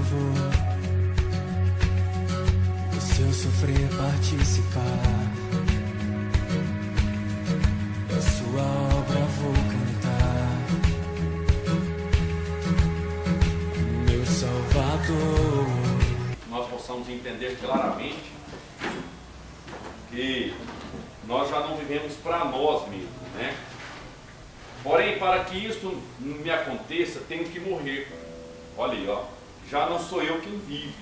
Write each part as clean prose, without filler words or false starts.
favor, do seu sofrer participar, da sua obra vou cantar, meu Salvador. Nós possamos entender claramente que nós já não vivemos para nós mesmos, né? Porém, para que isto me aconteça, tenho que morrer. Olha aí, ó. Já não sou eu quem vive,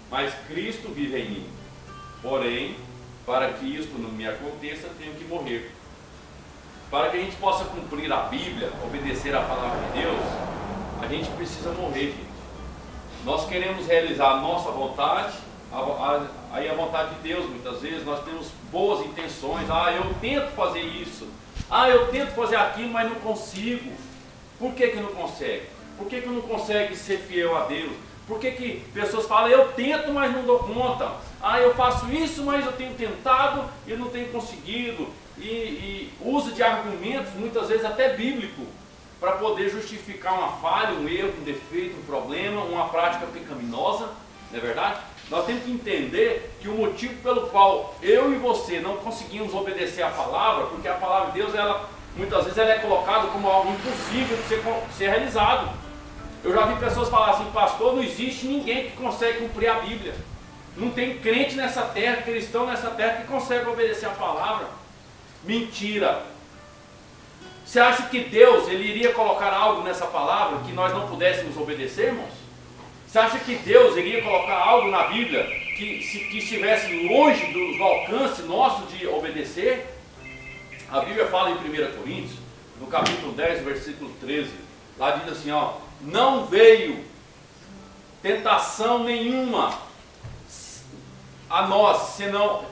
mas Cristo vive em mim. Porém, para que isto não me aconteça, tenho que morrer. Para que a gente possa cumprir a Bíblia, obedecer a palavra de Deus, a gente precisa morrer, gente. Nós queremos realizar a nossa vontade, aí a vontade de Deus, muitas vezes nós temos boas intenções. Eu tento fazer isso, eu tento fazer aquilo, mas não consigo. Por que não consegue? Por que não consegue ser fiel a Deus? Por que pessoas falam, eu tento, mas não dou conta? Eu faço isso, mas eu tenho tentado e não tenho conseguido. E usa de argumentos, muitas vezes até bíblico, para poder justificar uma falha, um erro, um defeito, um problema, uma prática pecaminosa, não é verdade? Nós temos que entender que o motivo pelo qual eu e você não conseguimos obedecer a palavra, porque a palavra de Deus, muitas vezes ela é colocada como algo impossível de ser realizado. Eu já vi pessoas falar assim, pastor, não existe ninguém que consegue cumprir a Bíblia. Não tem crente nessa terra, cristão nessa terra que consegue obedecer a palavra. Mentira! Você acha que Deus ele iria colocar algo nessa palavra que nós não pudéssemos obedecer, irmãos? Você acha que Deus iria colocar algo na Bíblia que estivesse longe do alcance nosso de obedecer? A Bíblia fala em 1 Coríntios, no capítulo 10, versículo 13, lá diz assim, não veio tentação nenhuma a nós, senão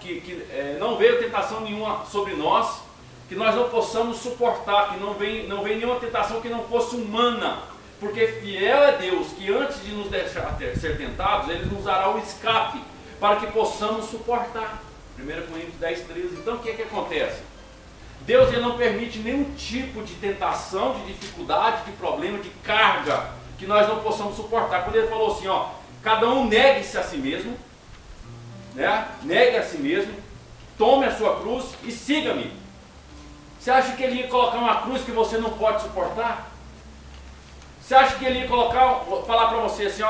não veio tentação nenhuma sobre nós, que nós não possamos suportar, que não vem nenhuma tentação que não fosse humana, porque fiel é Deus, que antes de nos deixar ser tentados, Ele nos dará o escape, para que possamos suportar. 1 Coríntios 10, 13. Então o que acontece? Deus ele não permite nenhum tipo de tentação, de dificuldade, de problema, de carga, que nós não possamos suportar. Quando Ele falou assim, cada um negue-se a si mesmo, né? Negue a si mesmo, tome a sua cruz e siga-me. Você acha que Ele ia colocar uma cruz que você não pode suportar? Você acha que Ele ia falar para você assim,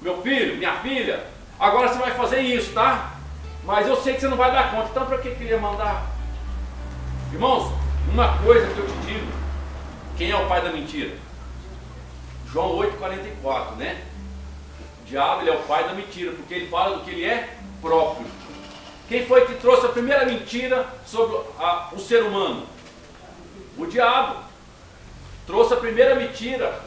meu filho, minha filha, agora você vai fazer isso, tá? Mas eu sei que você não vai dar conta, então para que Ele ia mandar? Irmãos, uma coisa que eu te digo, quem é o pai da mentira? João 8,44, né? O diabo ele é o pai da mentira, porque ele fala do que ele é próprio. Quem foi que trouxe a primeira mentira sobre o ser humano? O diabo. Trouxe a primeira mentira.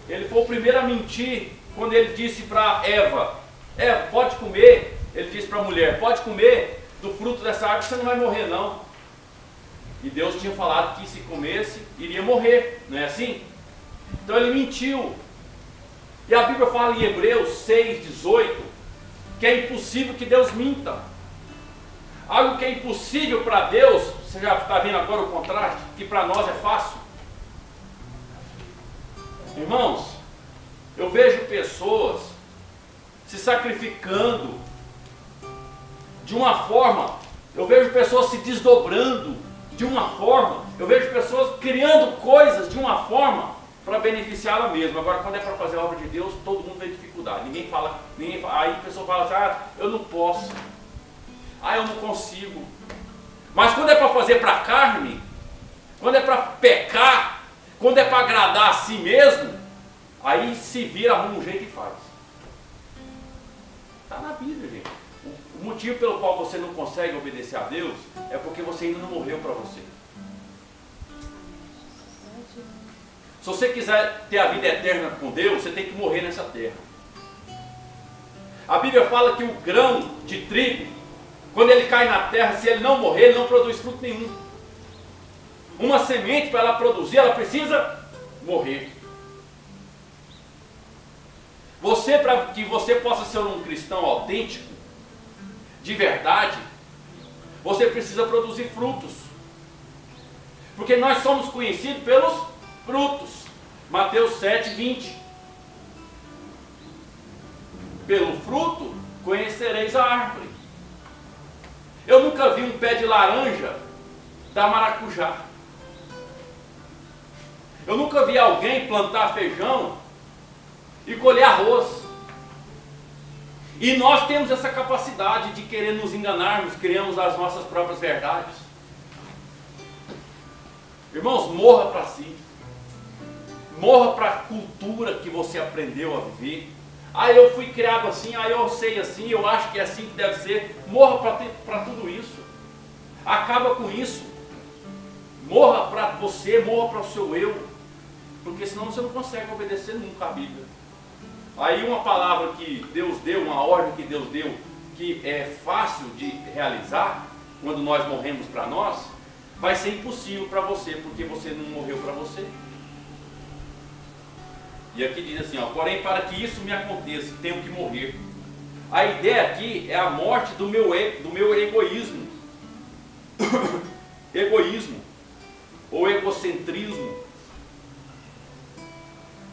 Ele foi o primeiro a mentir quando ele disse para Eva, pode comer. Ele disse para a mulher, pode comer do fruto dessa árvore, você não vai morrer não. E Deus tinha falado que se comesse, iria morrer, não é assim? Então ele mentiu. E a Bíblia fala em Hebreus 6,18, que é impossível que Deus minta. Algo que é impossível para Deus, você já está vendo agora o contraste, que para nós é fácil. Irmãos, eu vejo pessoas se sacrificando de uma forma, eu vejo pessoas se desdobrando de uma forma, eu vejo pessoas criando coisas de uma forma para beneficiá-la mesma. Agora, quando é para fazer a obra de Deus, todo mundo vê dificuldade. Ninguém fala, aí a pessoa fala assim, eu não posso, eu não consigo. Mas quando é para fazer para a carne, quando é para pecar, quando é para agradar a si mesmo, aí se vira, arruma um jeito e faz. Está na Bíblia, gente. O motivo pelo qual você não consegue obedecer a Deus é porque você ainda não morreu para você. Se você quiser ter a vida eterna com Deus, você tem que morrer nessa terra. A Bíblia fala que o grão de trigo, quando ele cai na terra, se ele não morrer, ele não produz fruto nenhum. Uma semente, para ela produzir, ela precisa morrer. Para que você possa ser um cristão autêntico, de verdade, você precisa produzir frutos. Porque nós somos conhecidos pelos frutos. Mateus 7, 20. Pelo fruto conhecereis a árvore. Eu nunca vi um pé de laranja dar maracujá. Eu nunca vi alguém plantar feijão e colher arroz. E nós temos essa capacidade de querer nos enganarmos, criamos as nossas próprias verdades. Irmãos, morra para si. Morra para a cultura que você aprendeu a viver. Ah, eu fui criado assim, ah, eu sei assim, eu acho que é assim que deve ser. Morra para tudo isso. Acaba com isso. Morra para você, morra para o seu eu. Porque senão você não consegue obedecer nunca a Bíblia. Aí uma palavra que Deus deu, uma ordem que Deus deu, que é fácil de realizar, quando nós morremos para nós, vai ser impossível para você, porque você não morreu para você. E aqui diz assim, ó, porém para que isso me aconteça, tenho que morrer. A ideia aqui é a morte do meu egoísmo. Egoísmo. Ou egocentrismo.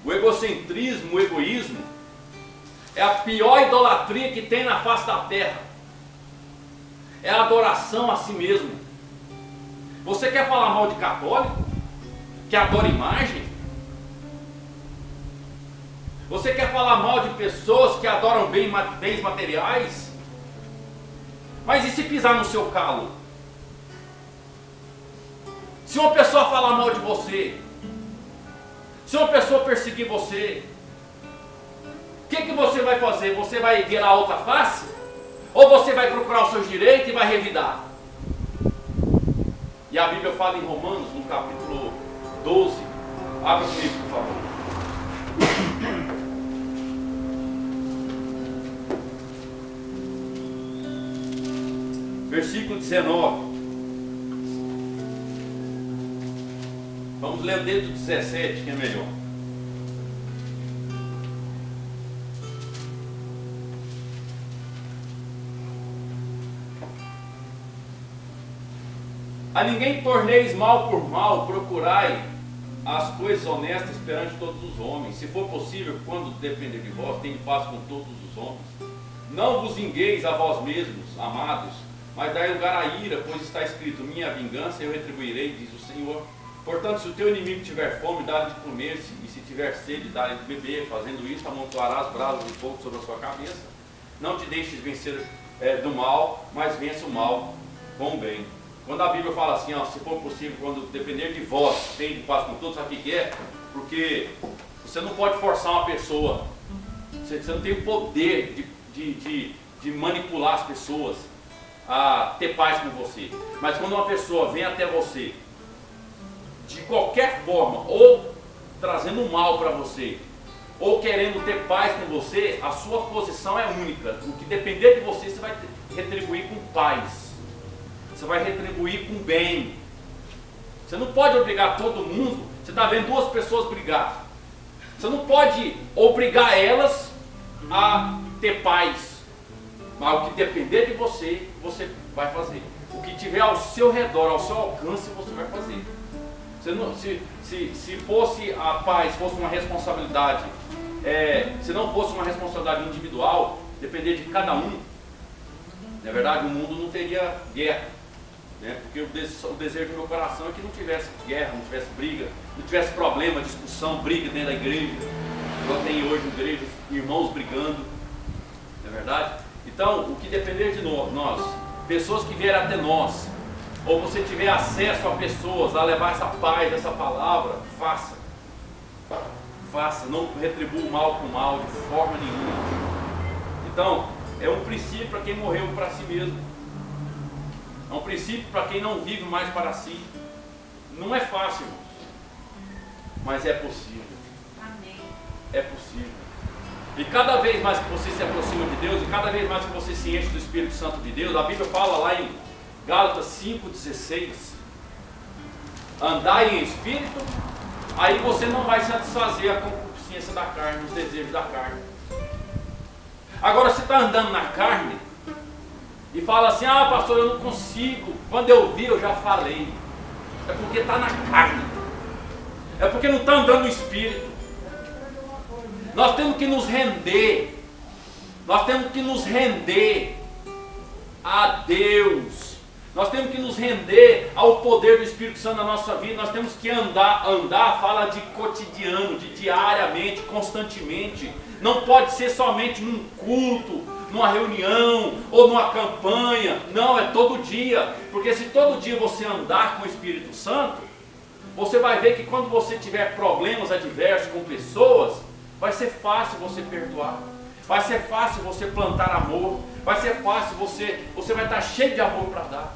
O egocentrismo, o egoísmo, é a pior idolatria que tem na face da terra. É a adoração a si mesmo. Você quer falar mal de católico? Que adora imagem? Você quer falar mal de pessoas que adoram bens materiais? Mas e se pisar no seu calo? Se uma pessoa falar mal de você, se uma pessoa perseguir você, o que você vai fazer? Você vai virar a outra face? Ou você vai procurar os seus direitos e vai revidar? E a Bíblia fala em Romanos, no capítulo 12. Abra comigo, por favor. Versículo 19. Vamos ler desde o 17, que é melhor. A ninguém torneis mal por mal, procurai as coisas honestas perante todos os homens. Se for possível, quando depender de vós, tenham paz com todos os homens. Não vos vingueis a vós mesmos, amados, mas dai lugar à ira, pois está escrito, minha vingança eu retribuirei, diz o Senhor. Portanto, se o teu inimigo tiver fome, dá-lhe de comer, e se tiver sede, dá-lhe de beber. Fazendo isso, amontoarás brasas de fogo sobre a sua cabeça. Não te deixes vencer do mal, mas vença o mal com o bem. Quando a Bíblia fala assim, ó, se for possível, quando depender de vós, tem de paz com todos, sabe o que é? Porque você não pode forçar uma pessoa. Você não tem o poder de manipular as pessoas a ter paz com você. Mas quando uma pessoa vem até você, de qualquer forma, ou trazendo mal para você, ou querendo ter paz com você, a sua posição é única. O que depender de você, você vai retribuir com paz. Você vai retribuir com bem. Você não pode obrigar todo mundo. Você está vendo duas pessoas brigar. Você não pode obrigar elas a ter paz. Mas o que depender de você, você vai fazer. O que tiver ao seu redor, ao seu alcance, você vai fazer. Se fosse a paz, fosse uma responsabilidade, se não fosse uma responsabilidade individual, depender de cada um, na verdade o mundo não teria guerra, né? Porque o desejo do meu coração é que não tivesse guerra, não tivesse briga, não tivesse problema, discussão, briga dentro da igreja. Eu tenho hoje igrejas, irmãos brigando, não é verdade? Então, o que depender de nós, pessoas que vierem até nós, ou você tiver acesso a pessoas, a levar essa paz, essa palavra, faça. Faça, não retribua o mal com o mal de forma nenhuma. Então, é um princípio para quem morreu para si mesmo. É um princípio para quem não vive mais para si. Não é fácil, mas é possível. Amém. É possível. E cada vez mais que você se aproxima de Deus, e cada vez mais que você se enche do Espírito Santo de Deus, a Bíblia fala lá em Gálatas 5,16, andai em espírito, aí você não vai satisfazer a concupiscência da carne, os desejos da carne. Agora você está andando na carne e fala assim, ah pastor, eu não consigo, quando eu vi eu já falei. É porque está na carne, é porque não está andando no espírito. Nós temos que nos render Nós temos que nos render a Deus. Nós temos que nos render ao poder do Espírito Santo na nossa vida. Nós temos que andar fala de cotidiano, de diariamente, constantemente. Não pode ser somente num culto, numa reunião ou numa campanha. Não, é todo dia. Porque se todo dia você andar com o Espírito Santo, você vai ver que quando você tiver problemas adversos com pessoas, vai ser fácil você perdoar. Vai ser fácil você plantar amor. Vai ser fácil, você vai estar cheio de amor para dar.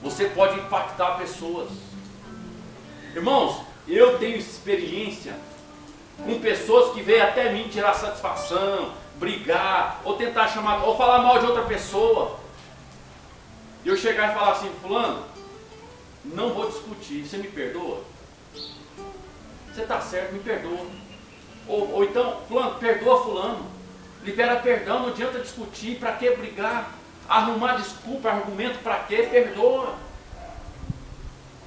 Você pode impactar pessoas. Irmãos, eu tenho experiência com pessoas que vêm até mim tirar satisfação, brigar, ou tentar chamar, ou falar mal de outra pessoa. E eu chegar e falar assim: fulano, não vou discutir, você me perdoa? Você está certo, me perdoa. Ou então, fulano, perdoa fulano. Libera perdão, não adianta discutir, para que brigar? Arrumar desculpa, argumento, para que? Perdoa.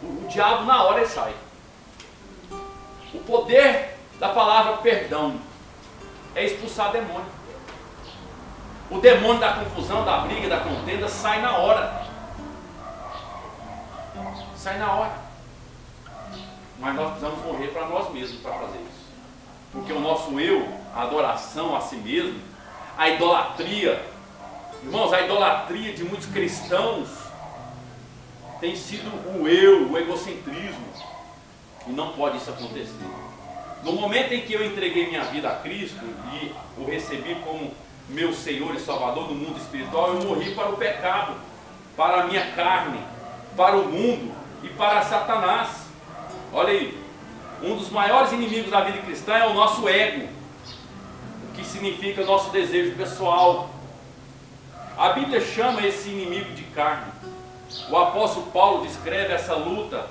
O diabo na hora ele sai. O poder da palavra perdão é expulsar demônio. O demônio da confusão, da briga, da contenda sai na hora. Sai na hora. Mas nós precisamos morrer para nós mesmos para fazer isso. Porque o nosso eu, a adoração a si mesmo, a idolatria, irmãos, a idolatria de muitos cristãos tem sido o eu, o egocentrismo. E não pode isso acontecer. No momento em que eu entreguei minha vida a Cristo e o recebi como meu Senhor e Salvador no mundo espiritual, eu morri para o pecado, para a minha carne, para o mundo e para Satanás. Olha aí, um dos maiores inimigos da vida cristã é o nosso ego, o que significa nosso desejo pessoal. A Bíblia chama esse inimigo de carne. O apóstolo Paulo descreve essa luta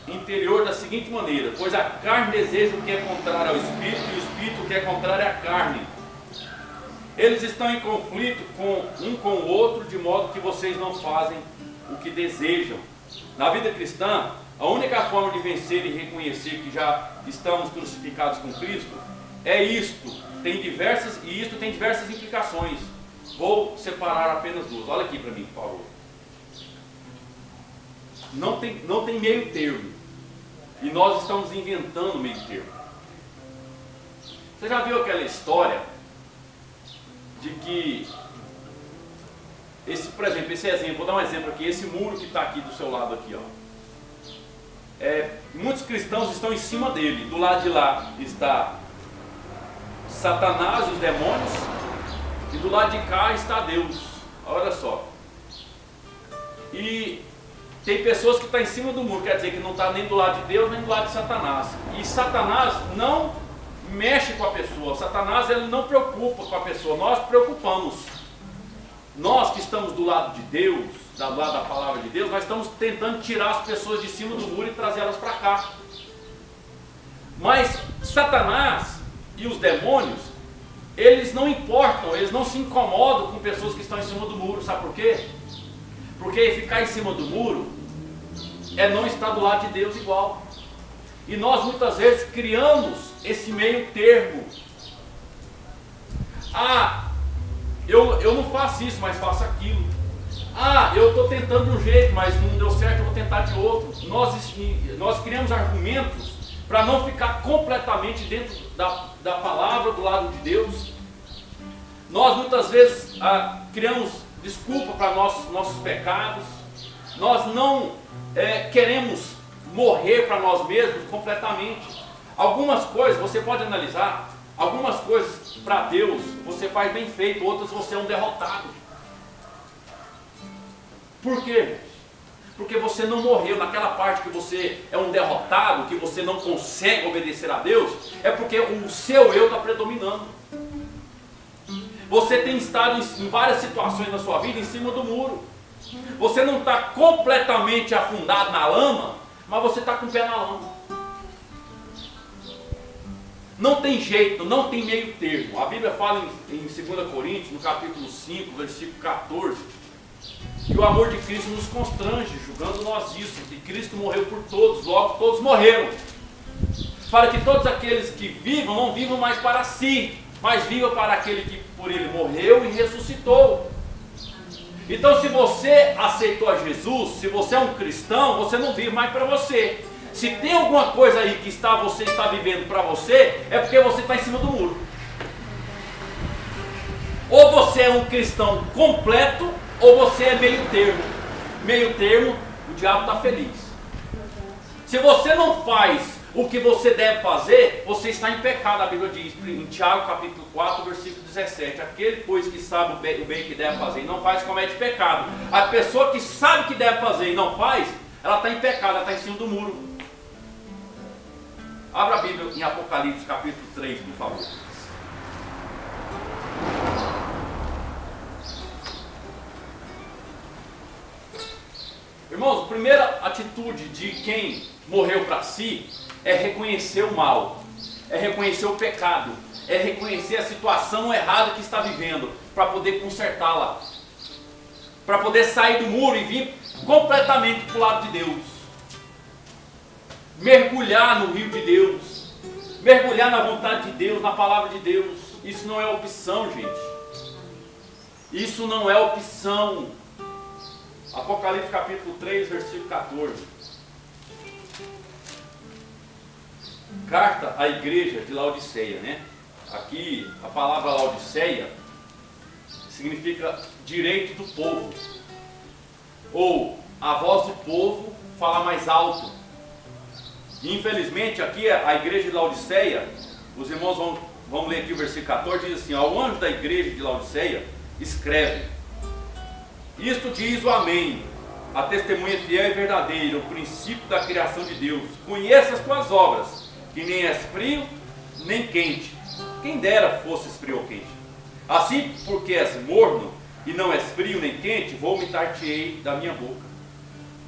interior da seguinte maneira: pois a carne deseja o que é contrário ao Espírito, e o Espírito o que é contrário à carne. Eles estão em conflito um com o outro, de modo que vocês não fazem o que desejam. Na vida cristã, a única forma de vencer e reconhecer que já estamos crucificados com Cristo é isto. E isto tem diversas implicações. Vou separar apenas duas. Olha aqui para mim, por favor. Não tem meio termo. E nós estamos inventando meio termo. Você já viu aquela história de que por exemplo, esse exemplo, vou dar um exemplo aqui, esse muro que está aqui do seu lado aqui, ó. Muitos cristãos estão em cima dele. Do lado de lá está Satanás e os demônios, e do lado de cá está Deus. Olha só. E tem pessoas que estão em cima do muro, quer dizer que não está nem do lado de Deus nem do lado de Satanás. E Satanás não mexe com a pessoa. Satanás, ele não preocupa com a pessoa. Nós preocupamos. Nós que estamos do lado de Deus, do lado da palavra de Deus, nós estamos tentando tirar as pessoas de cima do muro e trazê-las para cá. Mas Satanás e os demônios, eles não importam, eles não se incomodam com pessoas que estão em cima do muro. Sabe por quê? Porque ficar em cima do muro é não estar do lado de Deus igual. E nós muitas vezes criamos esse meio termo. Eu não faço isso, mas faço aquilo. Eu estou tentando de um jeito, mas não deu certo, eu vou tentar de outro. Nós criamos argumentos para não ficar completamente dentro da palavra, do lado de Deus. Nós muitas vezes criamos desculpa para nossos pecados. Nós não queremos morrer para nós mesmos completamente. Algumas coisas você pode analisar. Algumas coisas para Deus você faz bem feito, outras você é um derrotado. Por quê? Porque você não morreu naquela parte que você é um derrotado, que você não consegue obedecer a Deus, é porque o seu eu está predominando. Você tem estado em várias situações na sua vida em cima do muro. Você não está completamente afundado na lama, mas você está com o pé na lama. Não tem jeito, não tem meio termo. A Bíblia fala em 2 Coríntios, no capítulo 5, versículo 14, que o amor de Cristo nos constrange, julgando nós isso, que Cristo morreu por todos, logo todos morreram, para que todos aqueles que vivam, não vivam mais para si, mas viva para aquele que por ele morreu e ressuscitou. Então, se você aceitou a Jesus, se você é um cristão, você não vive mais para você. Se tem alguma coisa aí que você está vivendo para você, é porque você está em cima do muro. Ou você é um cristão completo, ou você é meio termo. Meio termo, o diabo está feliz. Se você não faz o que você deve fazer, você está em pecado. A Bíblia diz em Tiago capítulo 4, versículo 17: aquele, pois, que sabe o bem que deve fazer e não faz, comete pecado. A pessoa que sabe o que deve fazer e não faz, ela está em pecado, ela está em cima do muro. Abra a Bíblia em Apocalipse capítulo 3, por favor. Irmãos, a primeira atitude de quem morreu para si é reconhecer o mal, é reconhecer o pecado, é reconhecer a situação errada que está vivendo, para poder consertá-la, para poder sair do muro e vir completamente para o lado de Deus, mergulhar no rio de Deus, mergulhar na vontade de Deus, na palavra de Deus. Isso não é opção, gente. Isso não é opção. Apocalipse capítulo 3, versículo 14. Carta à igreja de Laodiceia, né? Aqui a palavra Laodiceia significa direito do povo, ou a voz do povo fala mais alto. E infelizmente aqui a igreja de Laodiceia, os irmãos vão ler aqui o versículo 14, diz assim: ao anjo da igreja de Laodiceia escreve: isto diz o Amém, a testemunha fiel e verdadeira, o princípio da criação de Deus. Conheça as tuas obras, que nem és frio nem quente. Quem dera fosses frio ou quente. Assim, porque és morno e não és frio nem quente, vomitar-te-ei da minha boca.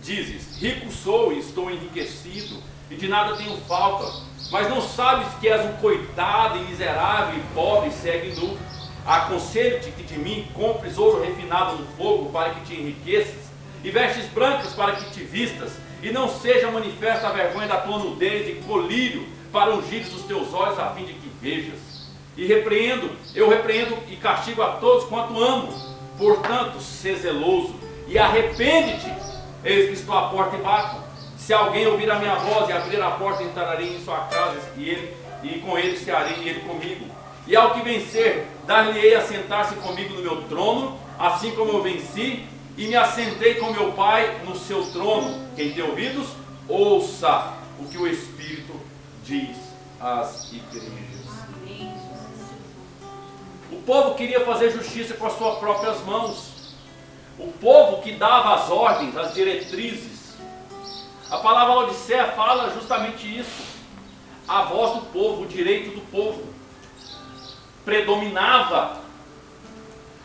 Dizes: rico sou e estou enriquecido, e de nada tenho falta, mas não sabes que és um coitado e miserável e pobre e segue nu. Aconselho-te que de mim compres ouro refinado no fogo, para que te enriqueças, e vestes brancas para que te vistas, e não seja manifesta a vergonha da tua nudez, e colírio para ungires os teus olhos, a fim de que vejas. E eu repreendo e castigo a todos quanto amo. Portanto, sê zeloso e arrepende-te. Eis que estou à porta e bato. Se alguém ouvir a minha voz e abrir a porta, entrarei em sua casa, e com ele cearei, e ele comigo. E ao que vencer, dar-lhe-ei a sentar-se comigo no meu trono, assim como eu venci e me assentei com meu Pai no seu trono. Quem tem ouvidos, ouça o que o Espírito diz às igrejas. O povo queria fazer justiça com as suas próprias mãos. O povo que dava as ordens, as diretrizes. A palavra Laodiceia fala justamente isso. A voz do povo, o direito do povo predominava.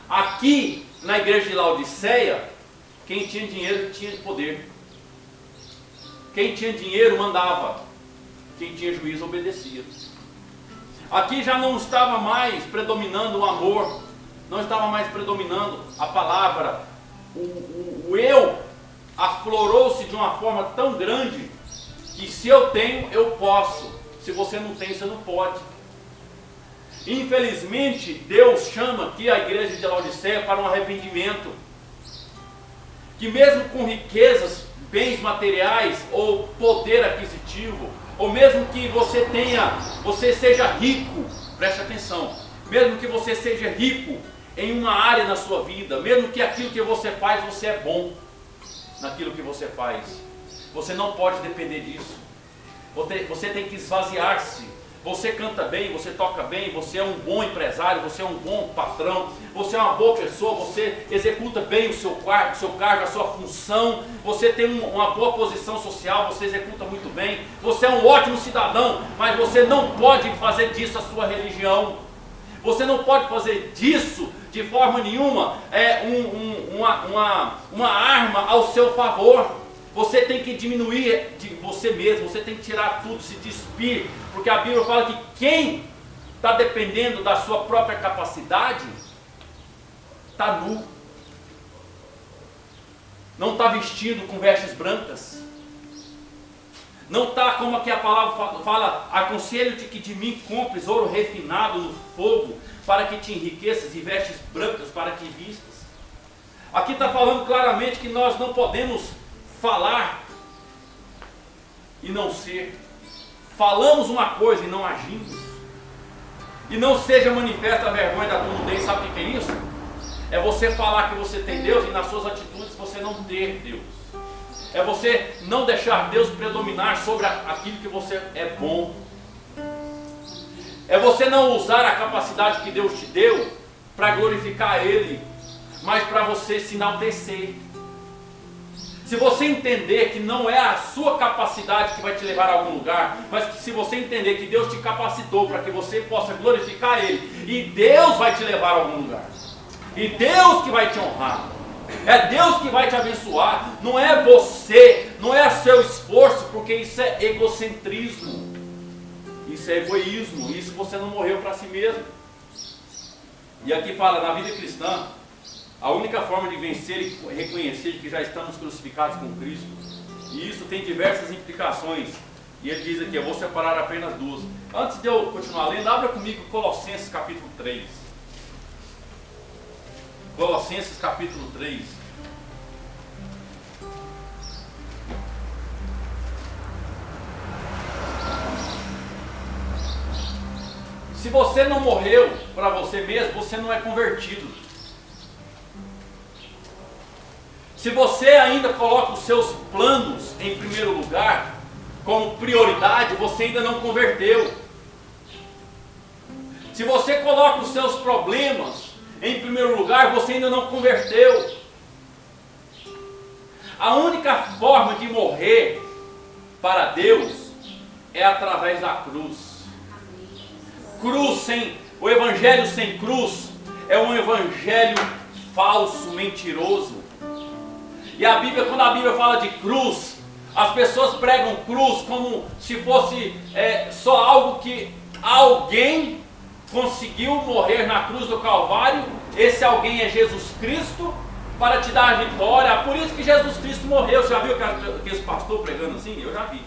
Aqui na igreja de Laodiceia, quem tinha dinheiro tinha poder. Quem tinha dinheiro mandava. Quem tinha juízo obedecia. Aqui já não estava mais predominando o amor, não estava mais predominando a palavra. O eu aflorou-se de uma forma tão grande que se eu tenho, eu posso. Se você não tem, você não pode. Infelizmente, Deus chama aqui a igreja de Laodiceia para um arrependimento. Que mesmo com riquezas, bens materiais ou poder aquisitivo, ou mesmo que você seja rico, preste atenção, mesmo que você seja rico em uma área na sua vida, mesmo que aquilo que você faz, você é bom naquilo que você faz, você não pode depender disso. Você tem que esvaziar-se. Você canta bem, você toca bem, você é um bom empresário, você é um bom patrão, você é uma boa pessoa, você executa bem o seu cargo, a sua função, você tem uma boa posição social, você executa muito bem, você é um ótimo cidadão, mas você não pode fazer disso a sua religião. Você não pode fazer disso de forma nenhuma uma arma ao seu favor. Você tem que diminuir de você mesmo, você tem que tirar tudo, se despir, porque a Bíblia fala que quem está dependendo da sua própria capacidade, está nu, não está vestido com vestes brancas, Não está como aqui a palavra fala, aconselho-te que de mim compres ouro refinado no fogo, para que te enriqueças, e vestes brancas para que vistas. Aqui está falando claramente que nós não podemos falar e não ser. Falamos uma coisa e não agimos. E não seja manifesta a vergonha da tua nudez. Sabe o que é isso? É você falar que você tem Deus e nas suas atitudes você não ter Deus. É você não deixar Deus predominar sobre aquilo que você é bom. É você não usar a capacidade que Deus te deu para glorificar Ele, mas para você se enaltecer. Se você entender que não é a sua capacidade que vai te levar a algum lugar, mas que se você entender que Deus te capacitou para que você possa glorificar Ele, e Deus vai te levar a algum lugar, e Deus que vai te honrar, é Deus que vai te abençoar, não é você, não é seu esforço, porque isso é egocentrismo, isso é egoísmo, isso você não morreu para si mesmo. E aqui fala, na vida cristã, a única forma de vencer e reconhecer que já estamos crucificados com Cristo, e isso tem diversas implicações, e ele diz aqui, eu vou separar apenas duas. Antes de eu continuar lendo, abra comigo Colossenses capítulo 3. Colossenses capítulo 3. Se você não morreu para você mesmo, você não é convertido. Se você ainda coloca os seus planos em primeiro lugar, como prioridade, você ainda não converteu. Se você coloca os seus problemas em primeiro lugar, você ainda não converteu. A única forma de morrer para Deus é através da cruz. O evangelho sem cruz é um evangelho falso, mentiroso. E a Bíblia, quando a Bíblia fala de cruz, as pessoas pregam cruz como se fosse só algo que alguém conseguiu morrer na cruz do Calvário. Esse alguém é Jesus Cristo para te dar a vitória. Por isso que Jesus Cristo morreu. Você já viu aqueles pastor pregando assim? Eu já vi.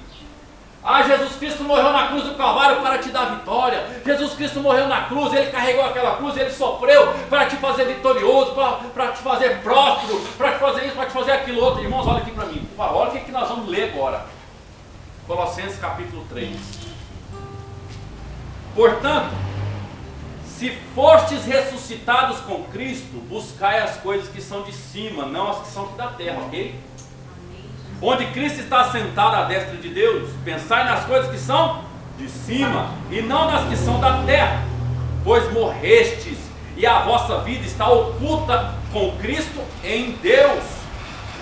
Jesus Cristo morreu na cruz do Calvário para te dar vitória. Jesus Cristo morreu na cruz, Ele carregou aquela cruz, Ele sofreu para te fazer vitorioso, para te fazer próspero, para te fazer isso, para te fazer aquilo outro. Irmãos, olha aqui para mim, por favor, olha o que nós vamos ler agora. Colossenses capítulo 3. Portanto, se fostes ressuscitados com Cristo, buscai as coisas que são de cima, não as que são aqui da terra, ok? Onde Cristo está sentado à destra de Deus, pensai nas coisas que são de cima, e não nas que são da terra, pois morrestes, e a vossa vida está oculta com Cristo em Deus.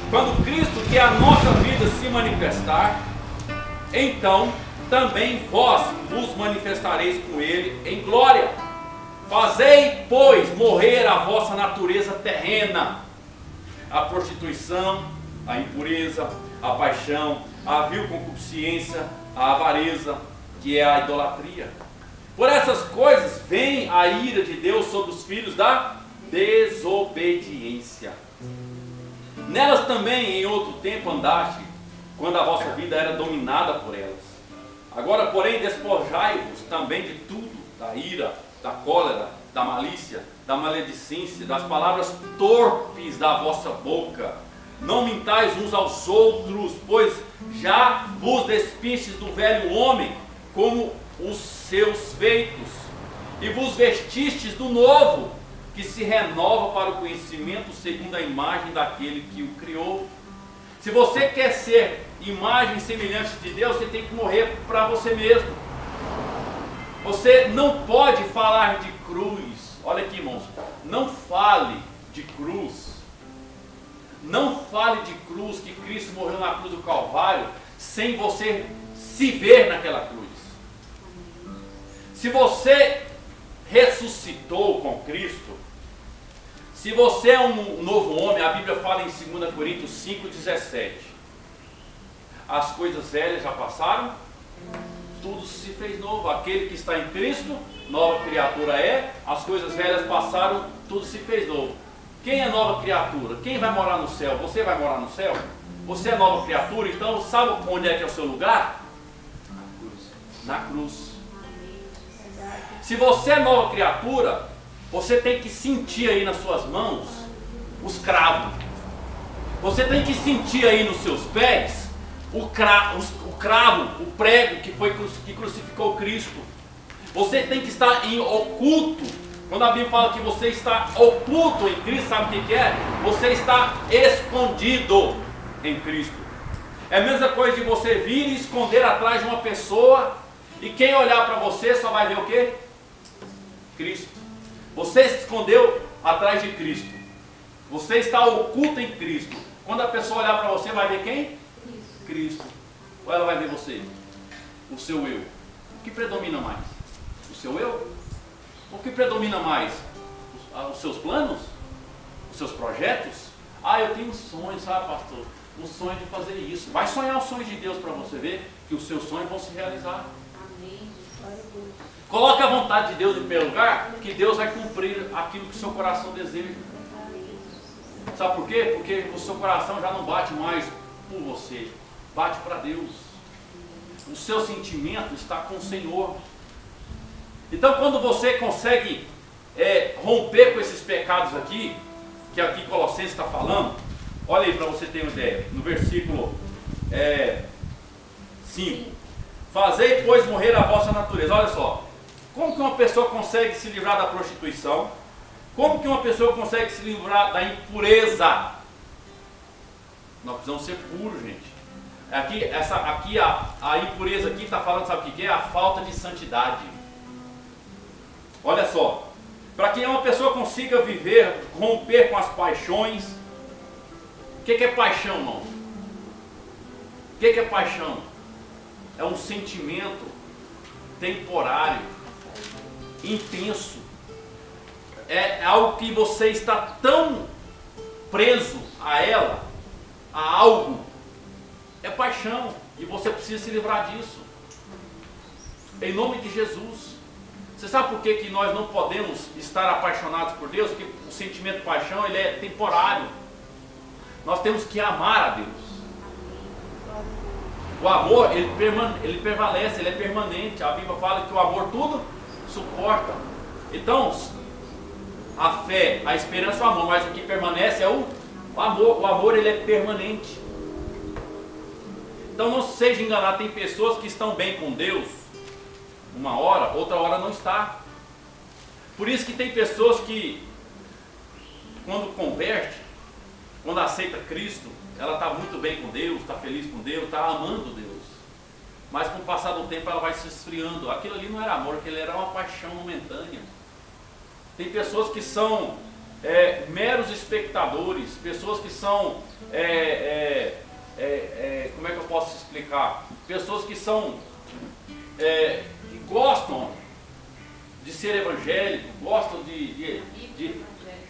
Quando Cristo, que é a nossa vida, se manifestar, então também vós vos manifestareis com Ele em glória. Fazei, pois, morrer a vossa natureza terrena, a prostituição, a impureza, a paixão, a vil concupiscência, a avareza, que é a idolatria. Por essas coisas vem a ira de Deus sobre os filhos da desobediência. Nelas também em outro tempo andaste, quando a vossa vida era dominada por elas. Agora, porém, despojai-vos também de tudo, da ira, da cólera, da malícia, da maledicência, das palavras torpes da vossa boca. Não mintais uns aos outros, pois já vos despistes do velho homem como os seus feitos, e vos vestistes do novo, que se renova para o conhecimento segundo a imagem daquele que o criou. Se você quer ser imagem semelhante de Deus, você tem que morrer para você mesmo. Você não pode falar de cruz. Olha aqui, irmãos, não fale de cruz. Não fale de cruz, que Cristo morreu na cruz do Calvário, sem você se ver naquela cruz. Se você ressuscitou com Cristo, se você é um novo homem, a Bíblia fala em 2 Coríntios 5,17. As coisas velhas já passaram, tudo se fez novo. Aquele que está em Cristo, nova criatura é. As coisas velhas passaram, tudo se fez novo. Quem é nova criatura? Quem vai morar no céu? Você vai morar no céu? Você é nova criatura, então sabe onde é que é o seu lugar? Na cruz. Se você é nova criatura, você tem que sentir aí nas suas mãos os cravos. Você tem que sentir aí nos seus pés o cravo, o prego que crucificou Cristo. Você tem que estar em oculto. Quando a Bíblia fala que você está oculto em Cristo, sabe o que é? Você está escondido em Cristo. É a mesma coisa de você vir e esconder atrás de uma pessoa, e quem olhar para você só vai ver o quê? Cristo. Você se escondeu atrás de Cristo. Você está oculto em Cristo. Quando a pessoa olhar para você, vai ver quem? Cristo. Ou ela vai ver você? O seu eu. O que predomina mais? O seu eu? O que predomina mais? Os seus planos? Os seus projetos? Ah, eu tenho um sonho, sabe, pastor? Um sonho de fazer isso. Vai sonhar os sonhos de Deus para você ver que os seus sonhos vão se realizar. Amém. Coloque a vontade de Deus em primeiro lugar, que Deus vai cumprir aquilo que o seu coração deseja. Sabe por quê? Porque o seu coração já não bate mais por você, bate para Deus. O seu sentimento está com o Senhor. Então, quando você consegue romper com esses pecados aqui, que aqui Colossenses está falando, olha aí para você ter uma ideia, no versículo 5: fazei, pois, morrer a vossa natureza. Olha só, como que uma pessoa consegue se livrar da prostituição? Como que uma pessoa consegue se livrar da impureza? Nós precisamos ser puros, gente. A impureza aqui está falando, sabe o que é? A falta de santidade. Olha só, para que uma pessoa consiga viver, romper com as paixões. O que é paixão, irmão? O que é paixão? É um sentimento temporário, intenso. É algo que você está tão preso a ela, a algo. É paixão, e você precisa se livrar disso. Em nome de Jesus. Você sabe por que nós não podemos estar apaixonados por Deus? Porque o sentimento de paixão, ele é temporário. Nós temos que amar a Deus. O amor, ele prevalece, ele é permanente. A Bíblia fala que o amor tudo suporta. Então, a fé, a esperança, o amor, mas o que permanece é o amor. O amor, ele é permanente. Então não seja enganado, tem pessoas que estão bem com Deus uma hora, outra hora não está. Por isso que tem pessoas que, quando converte, quando aceita Cristo, ela está muito bem com Deus, está feliz com Deus, está amando Deus. Mas com o passar do tempo ela vai se esfriando. Aquilo ali não era amor, aquilo era uma paixão momentânea. Tem pessoas que são meros espectadores, pessoas que são, como é que eu posso explicar? Pessoas que são, que gostam de ser evangélico, gostam de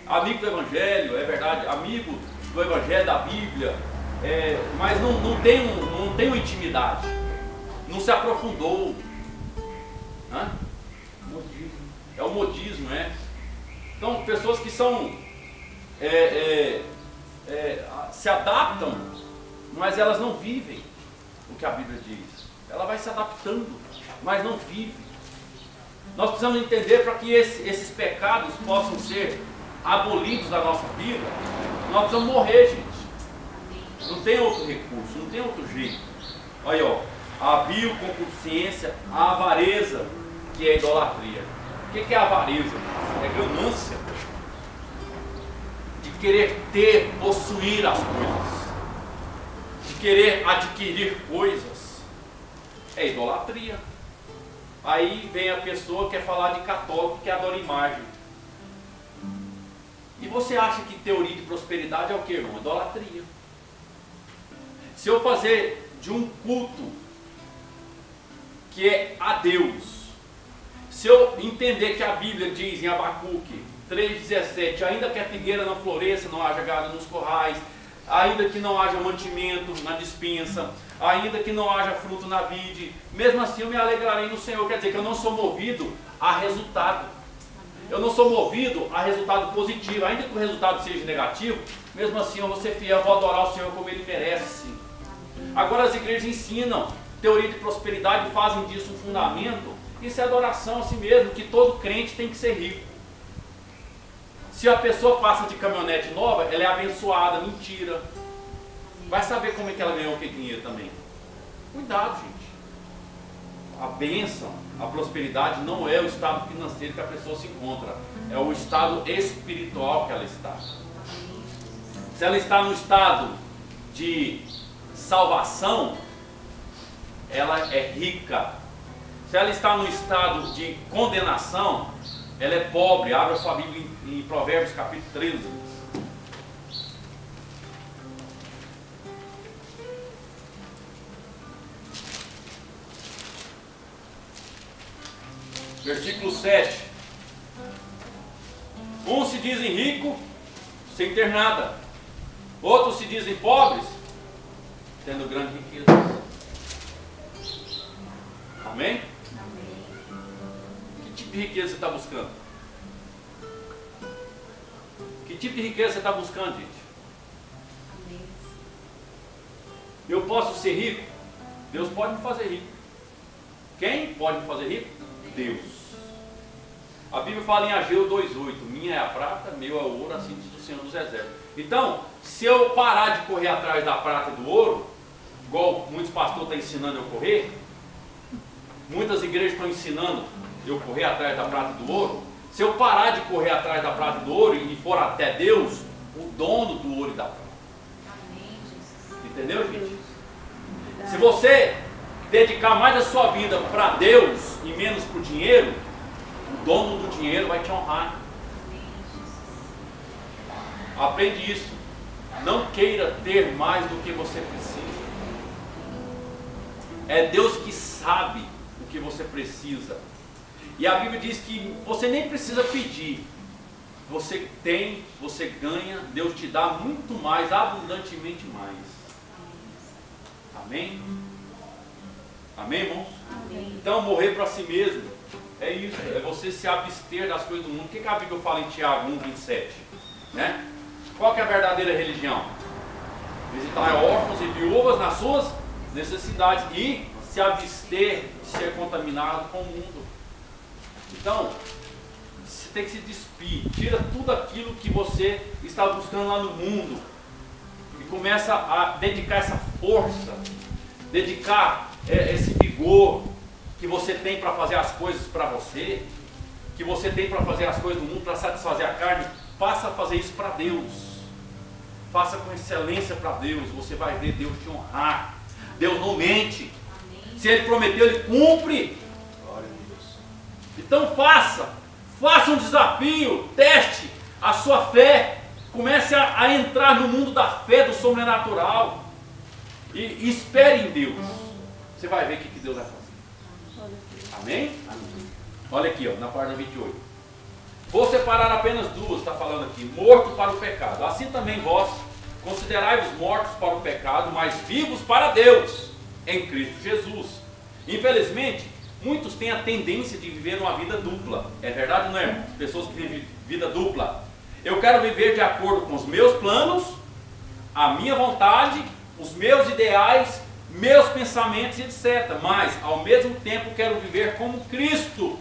amigo do evangelho, é verdade, amigo do evangelho, da Bíblia, mas não tem uma intimidade, não se aprofundou. Hã? É o modismo, Então, pessoas que são, se adaptam, mas elas não vivem o que a Bíblia diz. Ela vai se adaptando, mas não vive. Nós precisamos entender, para que esses pecados possam ser abolidos da nossa vida, nós precisamos morrer, gente. Não tem outro recurso, não tem outro jeito. Olha, ó, a vil concupiscência, a avareza, que é a idolatria. O que é a avareza? É ganância. De querer ter, possuir as coisas. De querer adquirir coisas. É idolatria. Aí vem a pessoa que quer falar de católico, que adora imagem. E você acha que teoria de prosperidade é o que, irmão? Idolatria. Se eu fazer de um culto que é a Deus, se eu entender que a Bíblia diz em Abacuque 3,17, ainda que a figueira não floresça, não haja gado nos currais, ainda que não haja mantimento na despensa, ainda que não haja fruto na vide, mesmo assim eu me alegrarei no Senhor. Quer dizer que eu não sou movido a resultado. Eu não sou movido a resultado positivo, ainda que o resultado seja negativo, mesmo assim eu vou ser fiel, vou adorar o Senhor como Ele merece. Agora as igrejas ensinam teoria de prosperidade fazem disso um fundamento. Isso é adoração a si mesmo, que todo crente tem que ser rico. Se a pessoa passa de caminhonete nova, ela é abençoada, mentira. Vai saber como é que ela ganhou aquele dinheiro também. Cuidado, gente. A bênção, a prosperidade não é o estado financeiro que a pessoa se encontra, é o estado espiritual que ela está. Se ela está no estado de salvação, ela é rica. Se ela está no estado de condenação, ela é pobre. Abra a sua Bíblia em Provérbios capítulo 13. Versículo 7. Uns se dizem ricos sem ter nada, outros se dizem pobres tendo grande riqueza. Amém? Que tipo de riqueza você está buscando? Que tipo de riqueza você está buscando, gente? Eu posso ser rico? Deus pode me fazer rico. Quem pode me fazer rico? Deus. A Bíblia fala em Ageu 2,8: minha é a prata, meu é o ouro, assim diz o Senhor dos Exércitos. Então, se eu parar de correr atrás da prata e do ouro, igual muitos pastores estão ensinando eu correr, muitas igrejas estão ensinando eu correr atrás da prata e do ouro, se eu parar de correr atrás da prata e do ouro e for até Deus, o dono do ouro e da prata. Amém, Jesus. Entendeu, gente? Se você dedicar mais a sua vida para Deus e menos para o dinheiro, o dono do dinheiro vai te honrar. Aprende isso. Não queira ter mais do que você precisa. É Deus que sabe o que você precisa. E a Bíblia diz que você nem precisa pedir. Você tem, você ganha, Deus te dá muito mais, abundantemente mais. Amém? Amém, irmãos? Amém. Então, morrer para si mesmo é isso, é você se abster das coisas do mundo. O que a Bíblia fala em Tiago 1,27? Né? Qual que é a verdadeira religião? Visitar órfãos e viúvas nas suas necessidades e se abster de ser contaminado com o mundo. Então, você tem que se despir, tira tudo aquilo que você está buscando lá no mundo e começa a dedicar essa força, dedicar esse vigor que você tem para fazer as coisas para você, que você tem para fazer as coisas do mundo, para satisfazer a carne. Passa a fazer isso para Deus, faça com excelência para Deus, você vai ver Deus te honrar. Deus não mente. Amém. Se Ele prometeu, Ele cumpre. Glória a Deus. Então faça um desafio, teste a sua fé, comece a entrar no mundo da fé, do sobrenatural, e espere em Deus. Você vai ver o que Deus vai fazer. Amém? Olha aqui, ó, na página 28. Vou separar apenas duas, está falando aqui: morto para o pecado. Assim também vós considerai-vos mortos para o pecado, mas vivos para Deus em Cristo Jesus. Infelizmente, muitos têm a tendência de viver uma vida dupla. É verdade ou não é, irmão? Pessoas que vivem vida dupla. Eu quero viver de acordo com os meus planos, a minha vontade, os meus ideais, meus pensamentos, etc. Mas, ao mesmo tempo, quero viver como Cristo.